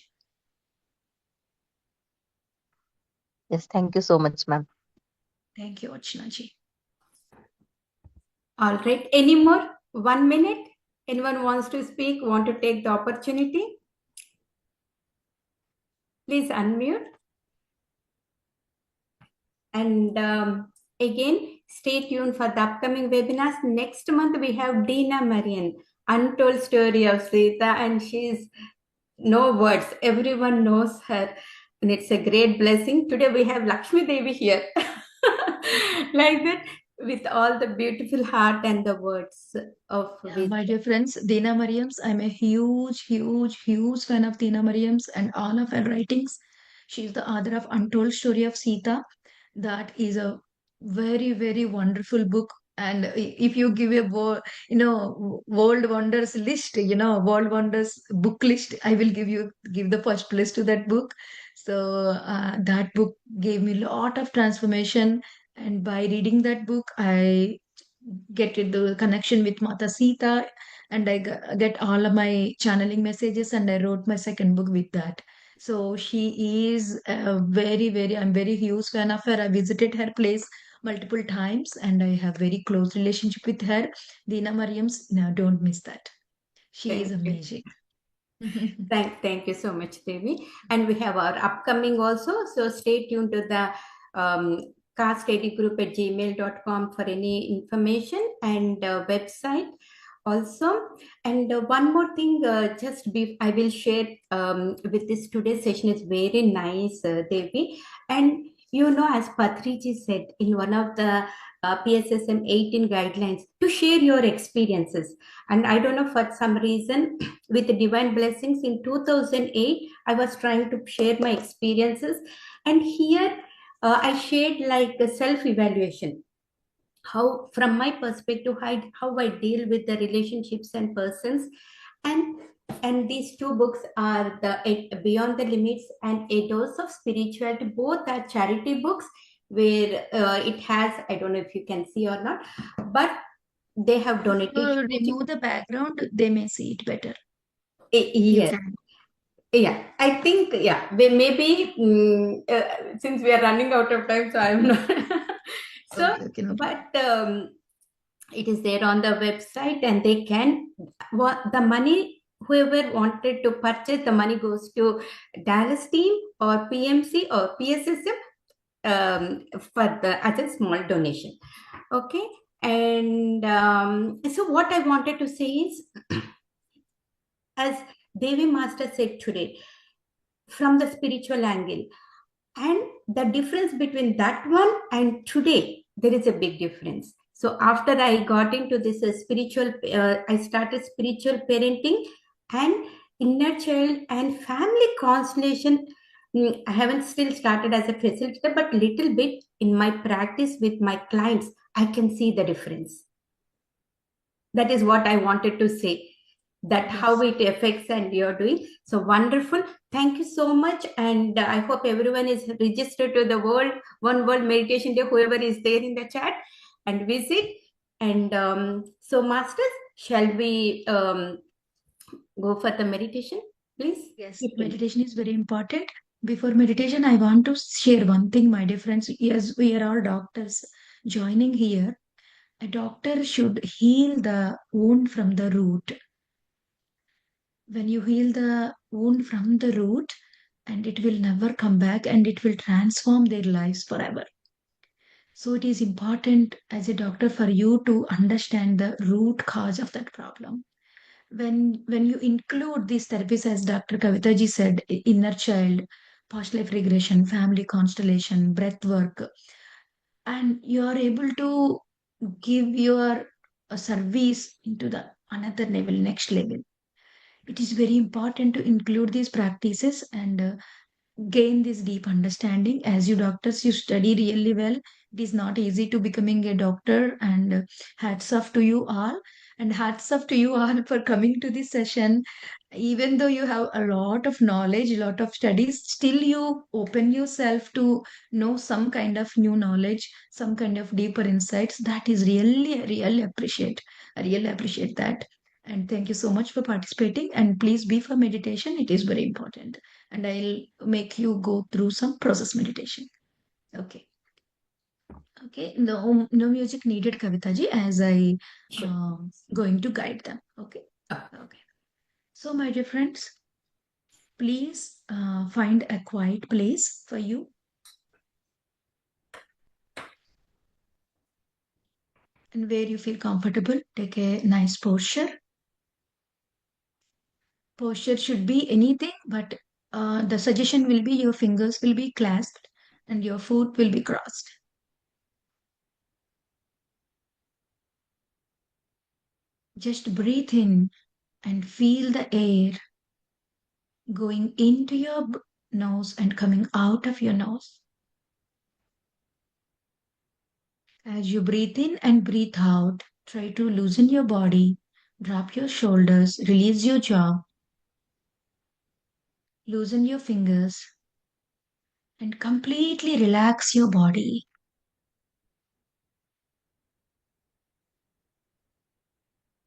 Yes, thank you so much, ma'am. Thank you, Archana ji. All right. Any more? 1 minute? Anyone wants to speak? Want to take the opportunity? Please unmute. And again, stay tuned for the upcoming webinars. Next month, we have Dina Marian, Untold Story of Sita, and she's no words. Everyone knows her, and it's a great blessing. Today, we have Lakshmi Devi here. Like that, with all the beautiful heart and the words of Yeah, my wisdom. dear friends, Dina Mariams, I'm a huge fan of Dina Mariams and all of her writings. She's the author of Untold Story of Sita. That is a very wonderful book. And if you give a world wonders list, world wonders book list, I will give the first place to that book. So that book gave me a lot of transformation, and by reading that book, I get the connection with Mata Sita, and I get all of my channeling messages, and I wrote my second book with that. So she is I'm very huge fan of her. I visited her place multiple times, and I have very close relationship with her. Dina Mariams, now don't miss that. She is Thank you. amazing. Thank you so much, Devi. And we have our upcoming also. So stay tuned to the castedgroup at gmail.com for any information and website also. And one more thing, I will share with this today's session is very nice, Devi. And as Patriji said in one of the PSSM 18 guidelines, to share your experiences. And I don't know, for some reason, with the divine blessings in 2008, I was trying to share my experiences. And here I shared like a self evaluation, how from my perspective how I deal with the relationships and persons. And and these two books are Beyond the Limits and A Dose of Spirituality. Both are charity books where it has, I don't know if you can see or not, but they have donated Remove the background, they may see it better if you Yes. can. Yeah, I think, yeah, maybe since we are running out of time, so I'm not. So, Okay, no problem. but it is there on the website, and they can, the money, whoever wanted to purchase, the money goes to Dallas team or PMC or PSSM for the as a small donation. Okay. And so what I wanted to say is, as Devi Master said today, from the spiritual angle, and the difference between that one and today, there is a big difference. So after I got into this spiritual, I started spiritual parenting and inner child and family constellation. I haven't still started as a facilitator, but little bit in my practice with my clients, I can see the difference. That is what I wanted to say, that how it affects and you're doing so wonderful. Thank you so much, and I hope everyone is registered to the One World Meditation Day, whoever is there in the chat, and visit. And so masters, shall we go for the meditation, please? Yes, You can. meditation is very important. Before meditation, I want to share one thing, my dear friends. Yes, we are all doctors joining here. A doctor should heal the wound from the root. When you heal the wound from the root, and it will never come back and it will transform their lives forever. So it is important as a doctor for you to understand the root cause of that problem. When you include these therapies, as Dr. Kavita ji said, inner child, past life regression, family constellation, breath work, and you are able to give your service into the another level, next level. It is very important to include these practices and gain this deep understanding. As you doctors, you study really well. It is not easy to becoming a doctor, and hats off to you all, and hats off to you all for coming to this session. Even though you have a lot of knowledge, a lot of studies, still you open yourself to know some kind of new knowledge, some kind of deeper insights. That is really appreciate. I really appreciate that. And thank you so much for participating, and please be for meditation. It is very important, and I'll make you go through some process meditation. Okay. Okay. No music needed, Kavita ji, as I Sure. going to guide them. Okay. Okay. So, my dear friends, please find a quiet place for you. And where you feel comfortable, take a nice posture. Posture should be anything, but the suggestion will be your fingers will be clasped and your foot will be crossed. Just breathe in and feel the air going into your nose and coming out of your nose. As you breathe in and breathe out, try to loosen your body, drop your shoulders, release your jaw, loosen your fingers, and completely relax your body.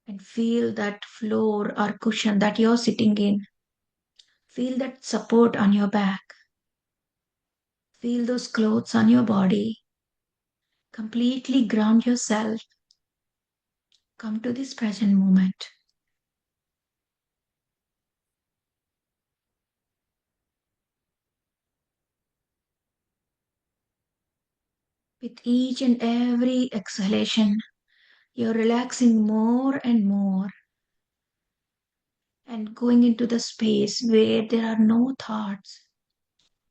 And feel that floor or cushion that you're sitting in. Feel that support on your back. Feel those clothes on your body. Completely ground yourself. Come to this present moment. With each and every exhalation, you're relaxing more and more and going into the space where there are no thoughts.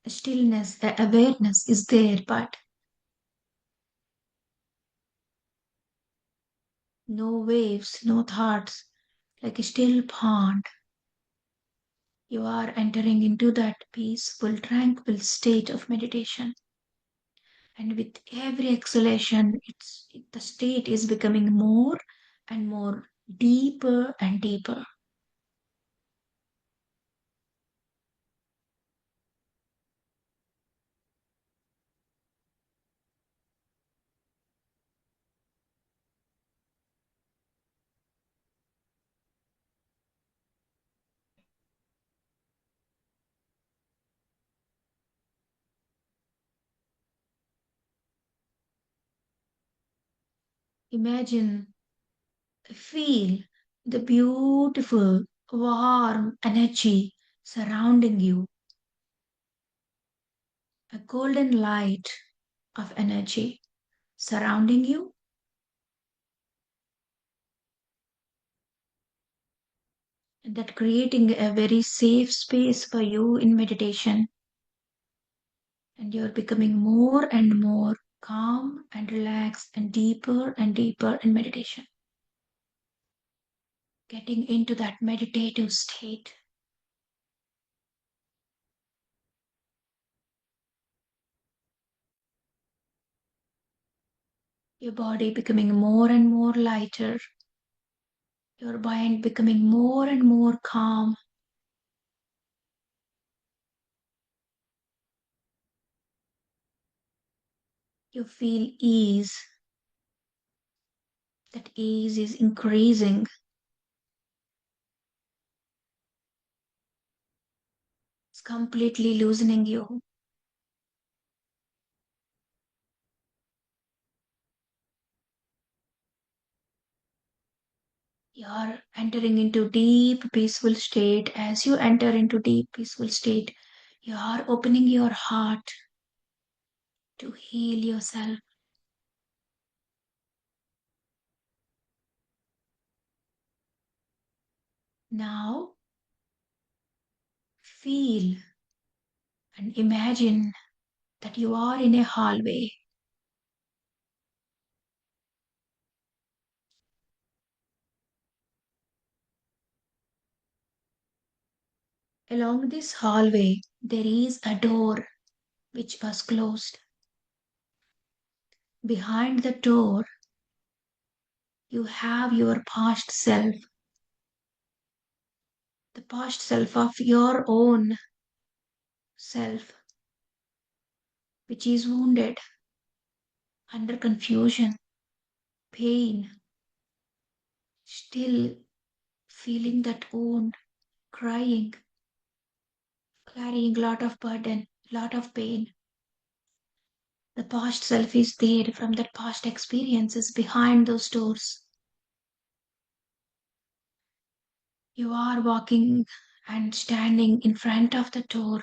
The stillness, the awareness is there, but no waves, no thoughts, like a still pond. You are entering into that peaceful, tranquil state of meditation. And with every exhalation, the state is becoming more and more deeper and deeper. Imagine, feel the beautiful, warm energy surrounding you, a golden light of energy surrounding you, and that creating a very safe space for you in meditation. And you're becoming more and more calm and relaxed and deeper in meditation, getting into that meditative state. Your body becoming more and more lighter, your mind becoming more and more calm. You feel ease. That ease is increasing. It's completely loosening you. You're entering into deep peaceful state. As you enter into deep peaceful state, you are opening your heart to heal yourself. Now, feel and imagine that you are in a hallway. Along this hallway, there is a door which was closed. Behind the door, you have your past self, the past self of your own self, which is wounded, under confusion, pain, still feeling that wound, crying, carrying lot of burden, lot of pain. The past self is there from that past experiences behind those doors. You are walking and standing in front of the door.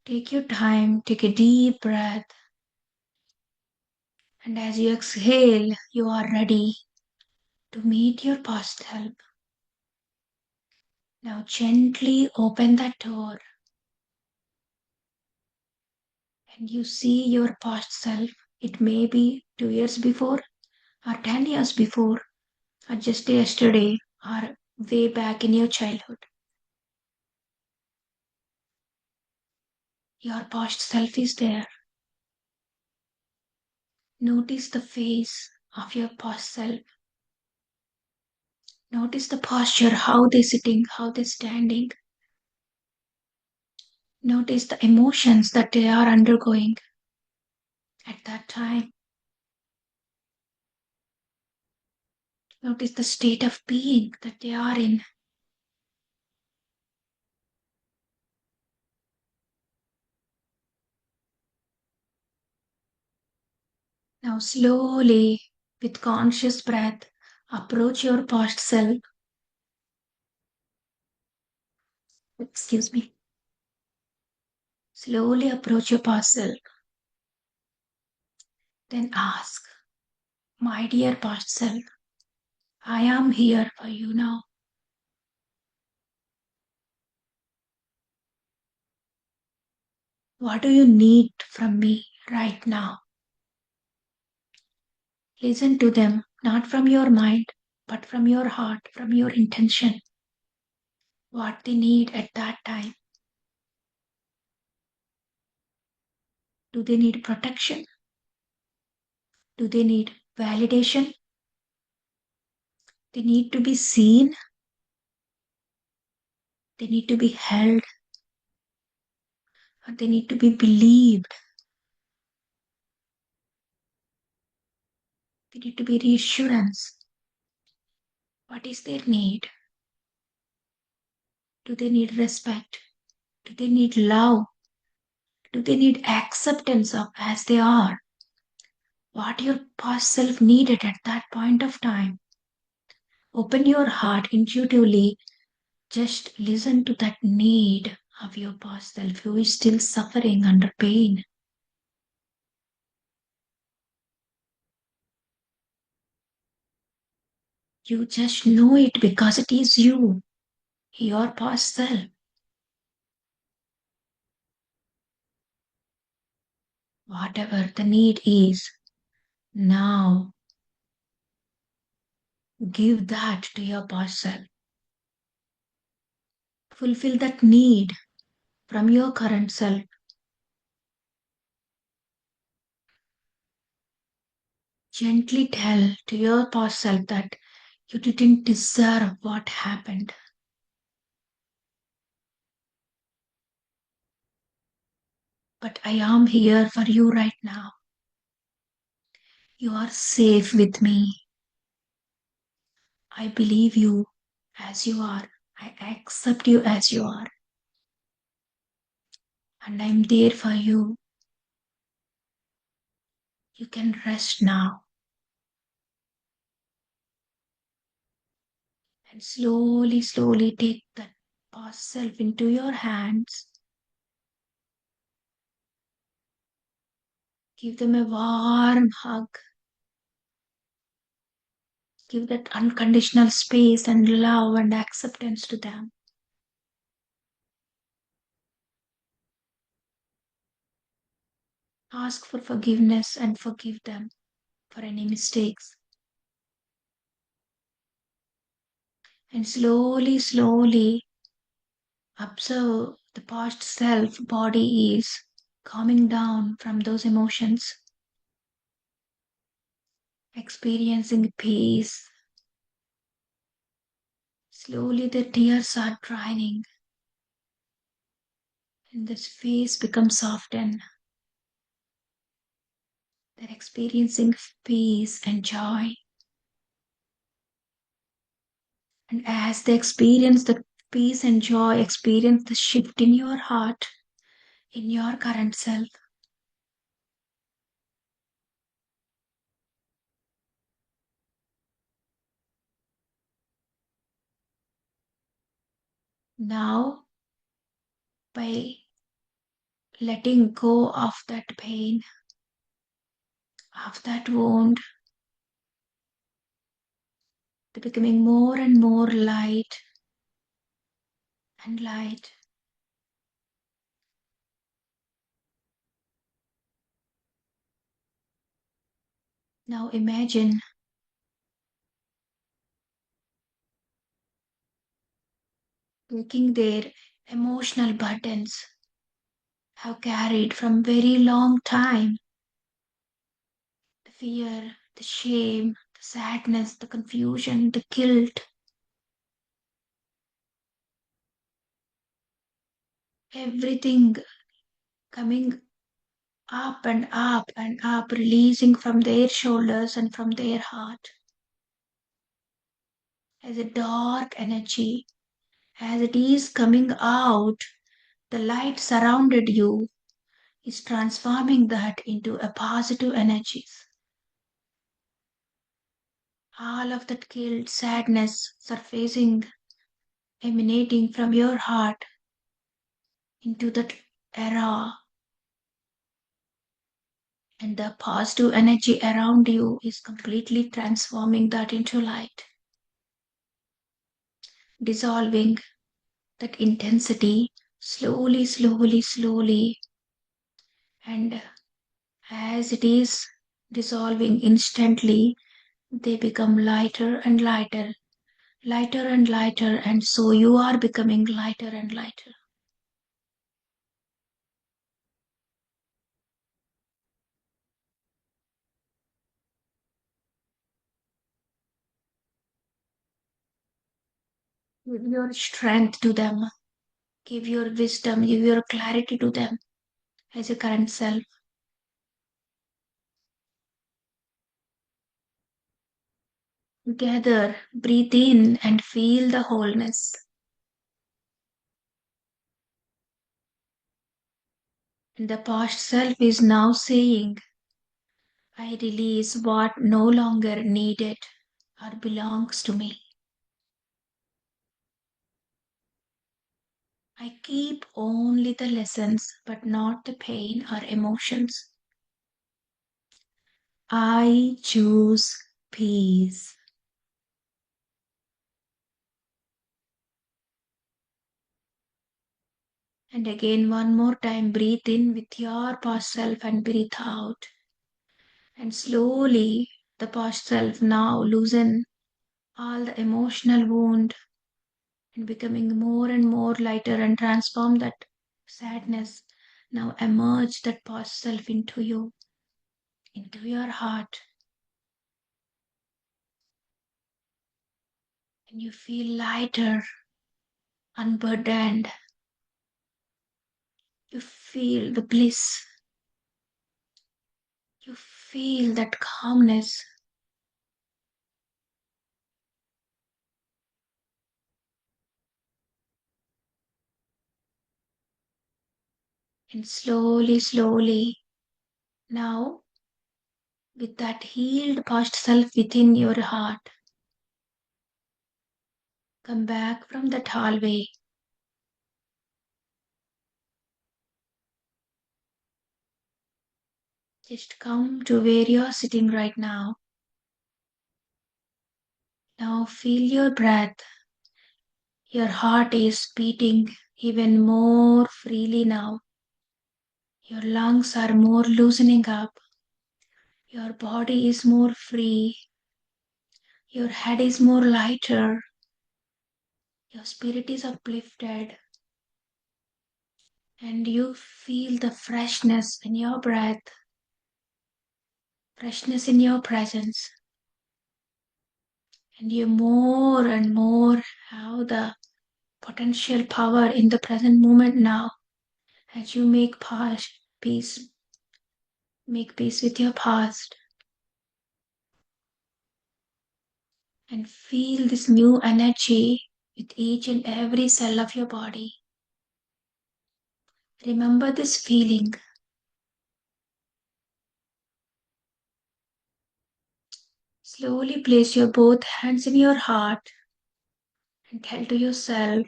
Take your time, take a deep breath, and as you exhale, you are ready to meet your past self. Now gently open that door and you see your past self. It may be 2 years before, or 10 years before, or just yesterday, or way back in your childhood. Your past self is there. Notice the face of your past self. Notice the posture, how they're sitting, how they're standing. Notice the emotions that they are undergoing at that time. Notice the state of being that they are in. Now slowly, with conscious breath, approach your past self. Excuse me. Slowly approach your past self. Then ask, my dear past self, I am here for you now. What do you need from me right now? Listen to them, not from your mind, but from your heart, from your intention. What they need at that time. Do they need protection? Do they need validation? They need to be seen. They need to be held. Or they need to be believed. They need to be reassurance. What is their need? Do they need respect? Do they need love? Do they need acceptance of as they are? what your past self needed at that point of time. Open your heart intuitively. Just listen to that need of your past self who is still suffering under pain. You just know it because it is you, your past self. Whatever the need is, now give that to your past self. Fulfill that need from your current self. Gently tell to your past self that you didn't deserve what happened. But I am here for you right now. You are safe with me. I believe you as you are. I accept you as you are. And I'm there for you. You can rest now. And slowly, slowly take that past self into your hands. Give them a warm hug. Give that unconditional space and love and acceptance to them. Ask for forgiveness and forgive them for any mistakes. And slowly, slowly observe the past self body is calming down from those emotions, experiencing peace. Slowly the tears are drying and the face becomes softened. They're experiencing peace and joy. And as they experience the peace and joy, experience the shift in your heart, in your current self. Now, by letting go of that pain, of that wound, they're becoming more and more light and light. Now imagine taking their emotional burdens have carried from very long time. The fear, the shame, the sadness, the confusion, the guilt, everything coming up and up and up, releasing from their shoulders and from their heart as a dark energy. As it is coming out, the light surrounded you is transforming that into a positive energies. All of that guilt, sadness surfacing, emanating from your heart into that era, and the positive energy around you is completely transforming that into light, dissolving that intensity slowly, slowly, slowly. And as it is dissolving instantly, they become lighter and lighter, lighter and lighter, and so you are becoming lighter and lighter. Give your strength to them, give your wisdom, give your clarity to them as a current self. Together, breathe in and feel the wholeness. And the past self is now saying, I release what no longer needed or belongs to me. I keep only the lessons but not the pain or emotions. I choose peace. And again, one more time, breathe in with your past self and breathe out. And slowly, the past self now loosen all the emotional wound and becoming more and more lighter and transform that sadness. Now emerge that past self into you, into your heart. And you feel lighter, unburdened. You feel the bliss. You feel that calmness. And slowly, slowly, now with that healed past self within your heart, come back from that hallway. Just come to where you're sitting right now. Now feel your breath. Your heart is beating even more freely now. Your lungs are more loosening up. Your body is more free. Your head is more lighter. Your spirit is uplifted. And you feel the freshness in your breath, freshness in your presence. And you more and more have the potential power in the present moment now as you peace, make peace with your past and feel this new energy with each and every cell of your body. Remember this feeling. Slowly place your both hands in your heart and tell to yourself,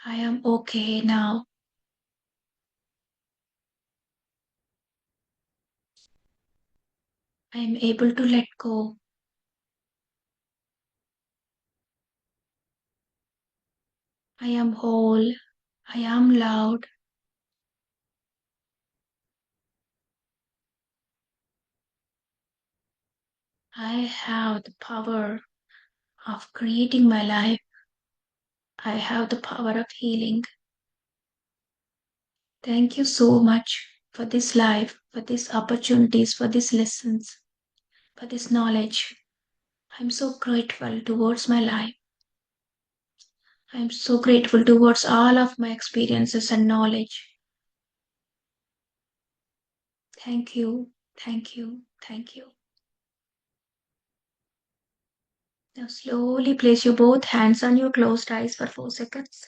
I am okay now. I am able to let go. I am whole. I am loud. I have the power of creating my life. I have the power of healing. Thank you so much for this life, for these opportunities, for these lessons, for this knowledge. I'm so grateful towards my life. I'm so grateful towards all of my experiences and knowledge. Thank you, thank you, thank you. Now slowly place your both hands on your closed eyes for 4 seconds.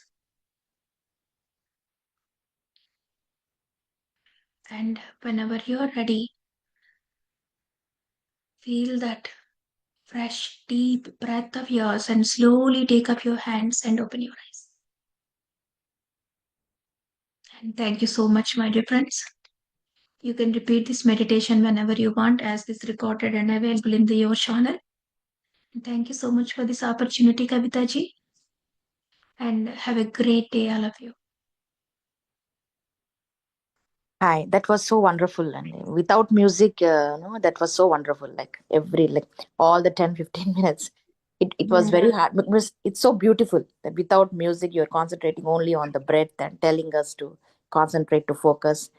And whenever you're ready, feel that fresh, deep breath of yours and slowly take up your hands and open your eyes. And thank you so much, my dear friends. You can repeat this meditation whenever you want, as this recorded and available in your channel. And thank you so much for this opportunity, Kavita ji. And have a great day, all of you. Hi, that was so wonderful. And without music, no, that was so wonderful. Like all the 10, 15 minutes, it was Yeah. very hard. Because it's so beautiful that without music, you're concentrating only on the breath and telling us to concentrate, to focus.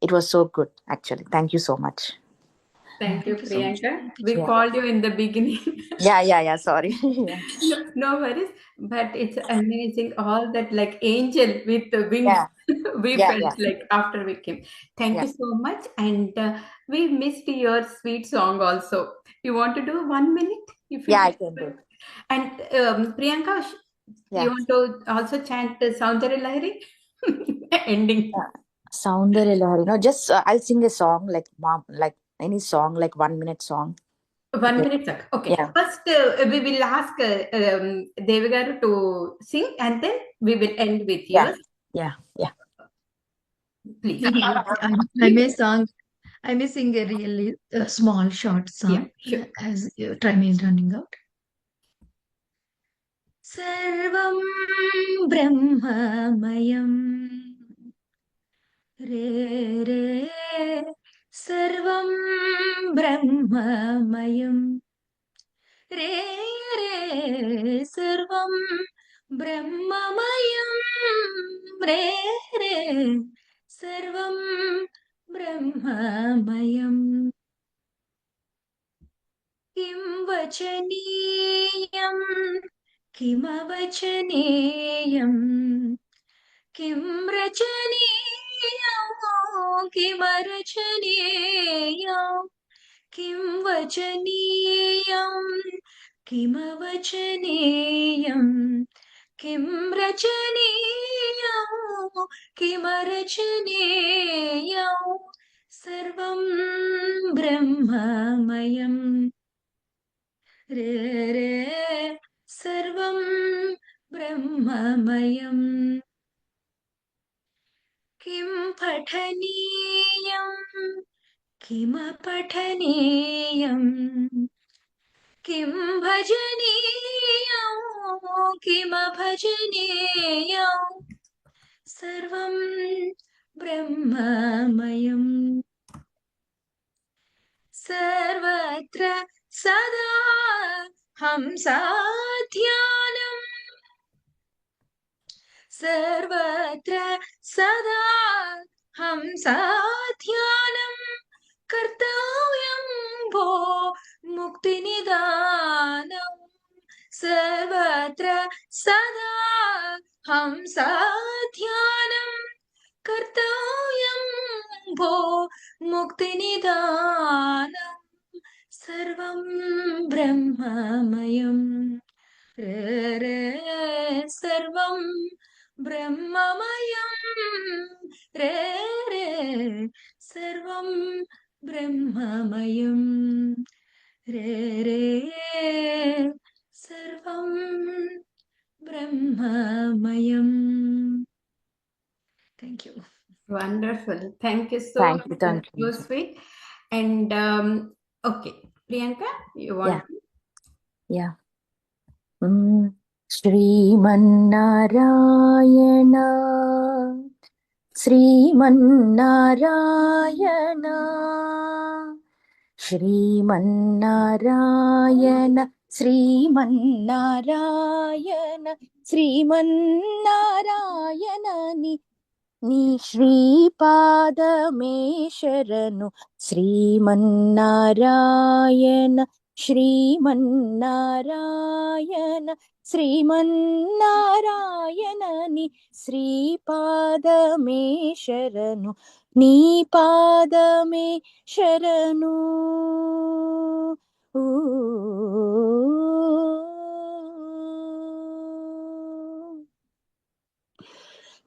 It was so good, actually. Thank you so much. Thank you, Thank you so much, Priyanka. We Priyanka. Yeah, called you in the beginning. yeah. Sorry. Yeah, No, no worries, but it's amazing all that like angel with the wings yeah, we yeah, felt yeah, like after we came. Thank yeah. you so much, and we missed your sweet song also. You want to do 1 minute if you Yeah, I can? can do. And Priyanka, you Yeah. want to also chant the Saundara Lahari ending? Soundarya Lahari. Just I'll sing a song like mom, like any song, like 1 minute song. 1 minute, sir. Okay. Yeah. First, we will ask Devi garu to sing, and then we will end with Yeah. yours. Yeah. Please. I may sing a really small, short song Yeah, sure. as time is running out. Sarvam Brahmamayam Re Re Sarvam Brahmamayam Re Re Sarvam Brahmamayam Re Re Sarvam Brahmamayam Kim Vachaniyam Kimavachaneyam Kim Rachaneyam Kimarachaneyam Kim Vachaneyam Kimavachaneyam Kim Rachaneyam Kimarachaneyam Sarvam Brahmamayam Re Re Sarvam Brahmamayam Kim Pathaniyam Kimapathaniyam Kim Bhajaniyam Kimabhajaniyam Sarvam Brahmamayam Sarvatra Sada Hamsadhyanam Sarvatra Sada Hamsadhyanam Kartavyam Bho Muktinidanam Sarvatra Sada Hamsadhyanam Kartavyam Bho Muktinidanam Sarvam Brahmamayam Re Re Sarvam Brahmamayam Re Re Sarvam Brahmamayam Re Re Sarvam Brahmamayam. Thank you. Wonderful. Thank you so Thank much. you. Thank That was you. sweet. And okay, Priyanka, you want? Yeah. Sriman Narayana Sriman Narayana నీ శ్రీపాదమే శరణు శ్రీమన్నారాయణ శ్రీమన్నారాయణ శ్రీమన్నారాయణ నీ శ్రీపాదమే శరణు నీ పాదమే శరణు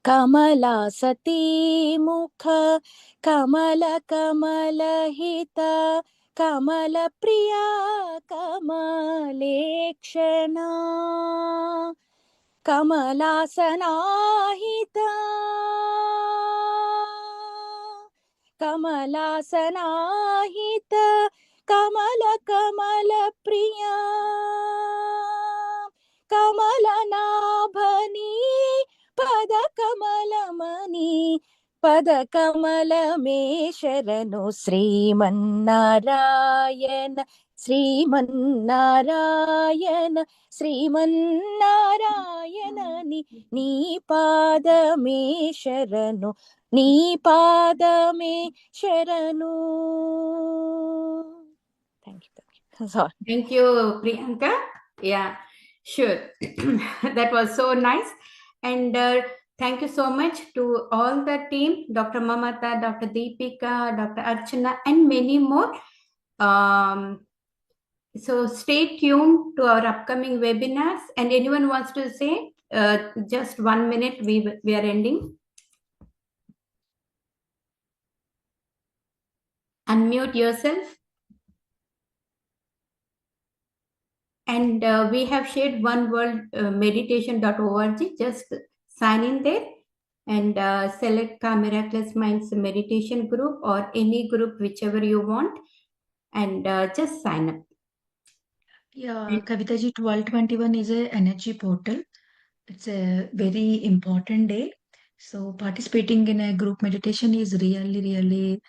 कमलासती मुख कमलहित कमलप्रिया कमलेक्षणा कमलासनाहिता कमलासनाहित कमलप्रिया कमलनाभनी पदकमलमणि पदकमलमे शरणु श्रीमन्नारायण श्रीमन्नारायण श्रीमन्नारायण నీ పాదమే శరణు నీ పాదమే శరణు. Thank you. Sorry. Thank you, Priyanka. Yeah, sure. That was so nice. And thank you so much to all the team, Dr. Mamata, Dr. Deepika, Dr. Archana, and many more. So stay tuned to our upcoming webinars. And anyone wants to say, just 1 minute, we are ending. unmute yourself. And we have shared oneworldmeditation.org. Just sign in there and select Miraculous Minds meditation group or any group, whichever you want, and just sign up. Yeah, Kavitaji, 1221 is a energy portal. It's a very important day. So participating in a group meditation is really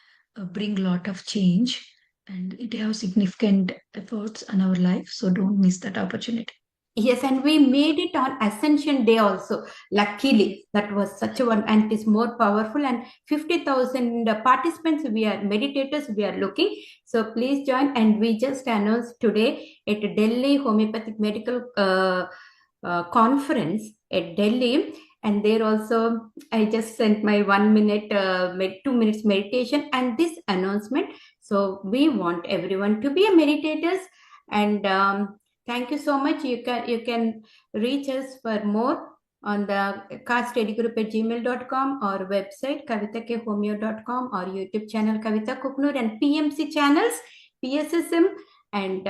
bring lot of change, and it has significant efforts on our life. So don't miss that opportunity. Yes, and we made it on Ascension Day also. Luckily, that was such a one, and it is more powerful. And 50,000 participants, we are meditators, we are looking. So please join. And we just announced today at Delhi Homeopathic Medical Conference at Delhi. And there also, I just sent my 1 minute, 2 minutes meditation and this announcement. So we want everyone to be a meditators, and thank you so much. You can reach us for more on the caststudy@gmail.com or website kavitakehomeo.com or YouTube channel Kavita Kuknur and PMC channels, PSSM. And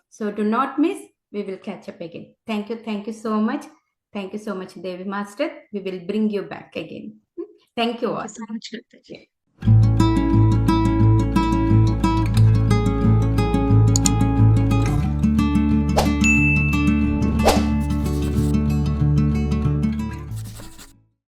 so do not miss. We will catch up again. Thank you. Thank you so much. Thank you so much, Devi Master. We will bring you back again. Thank you all. Thank you so much, Kavitaji. Yeah.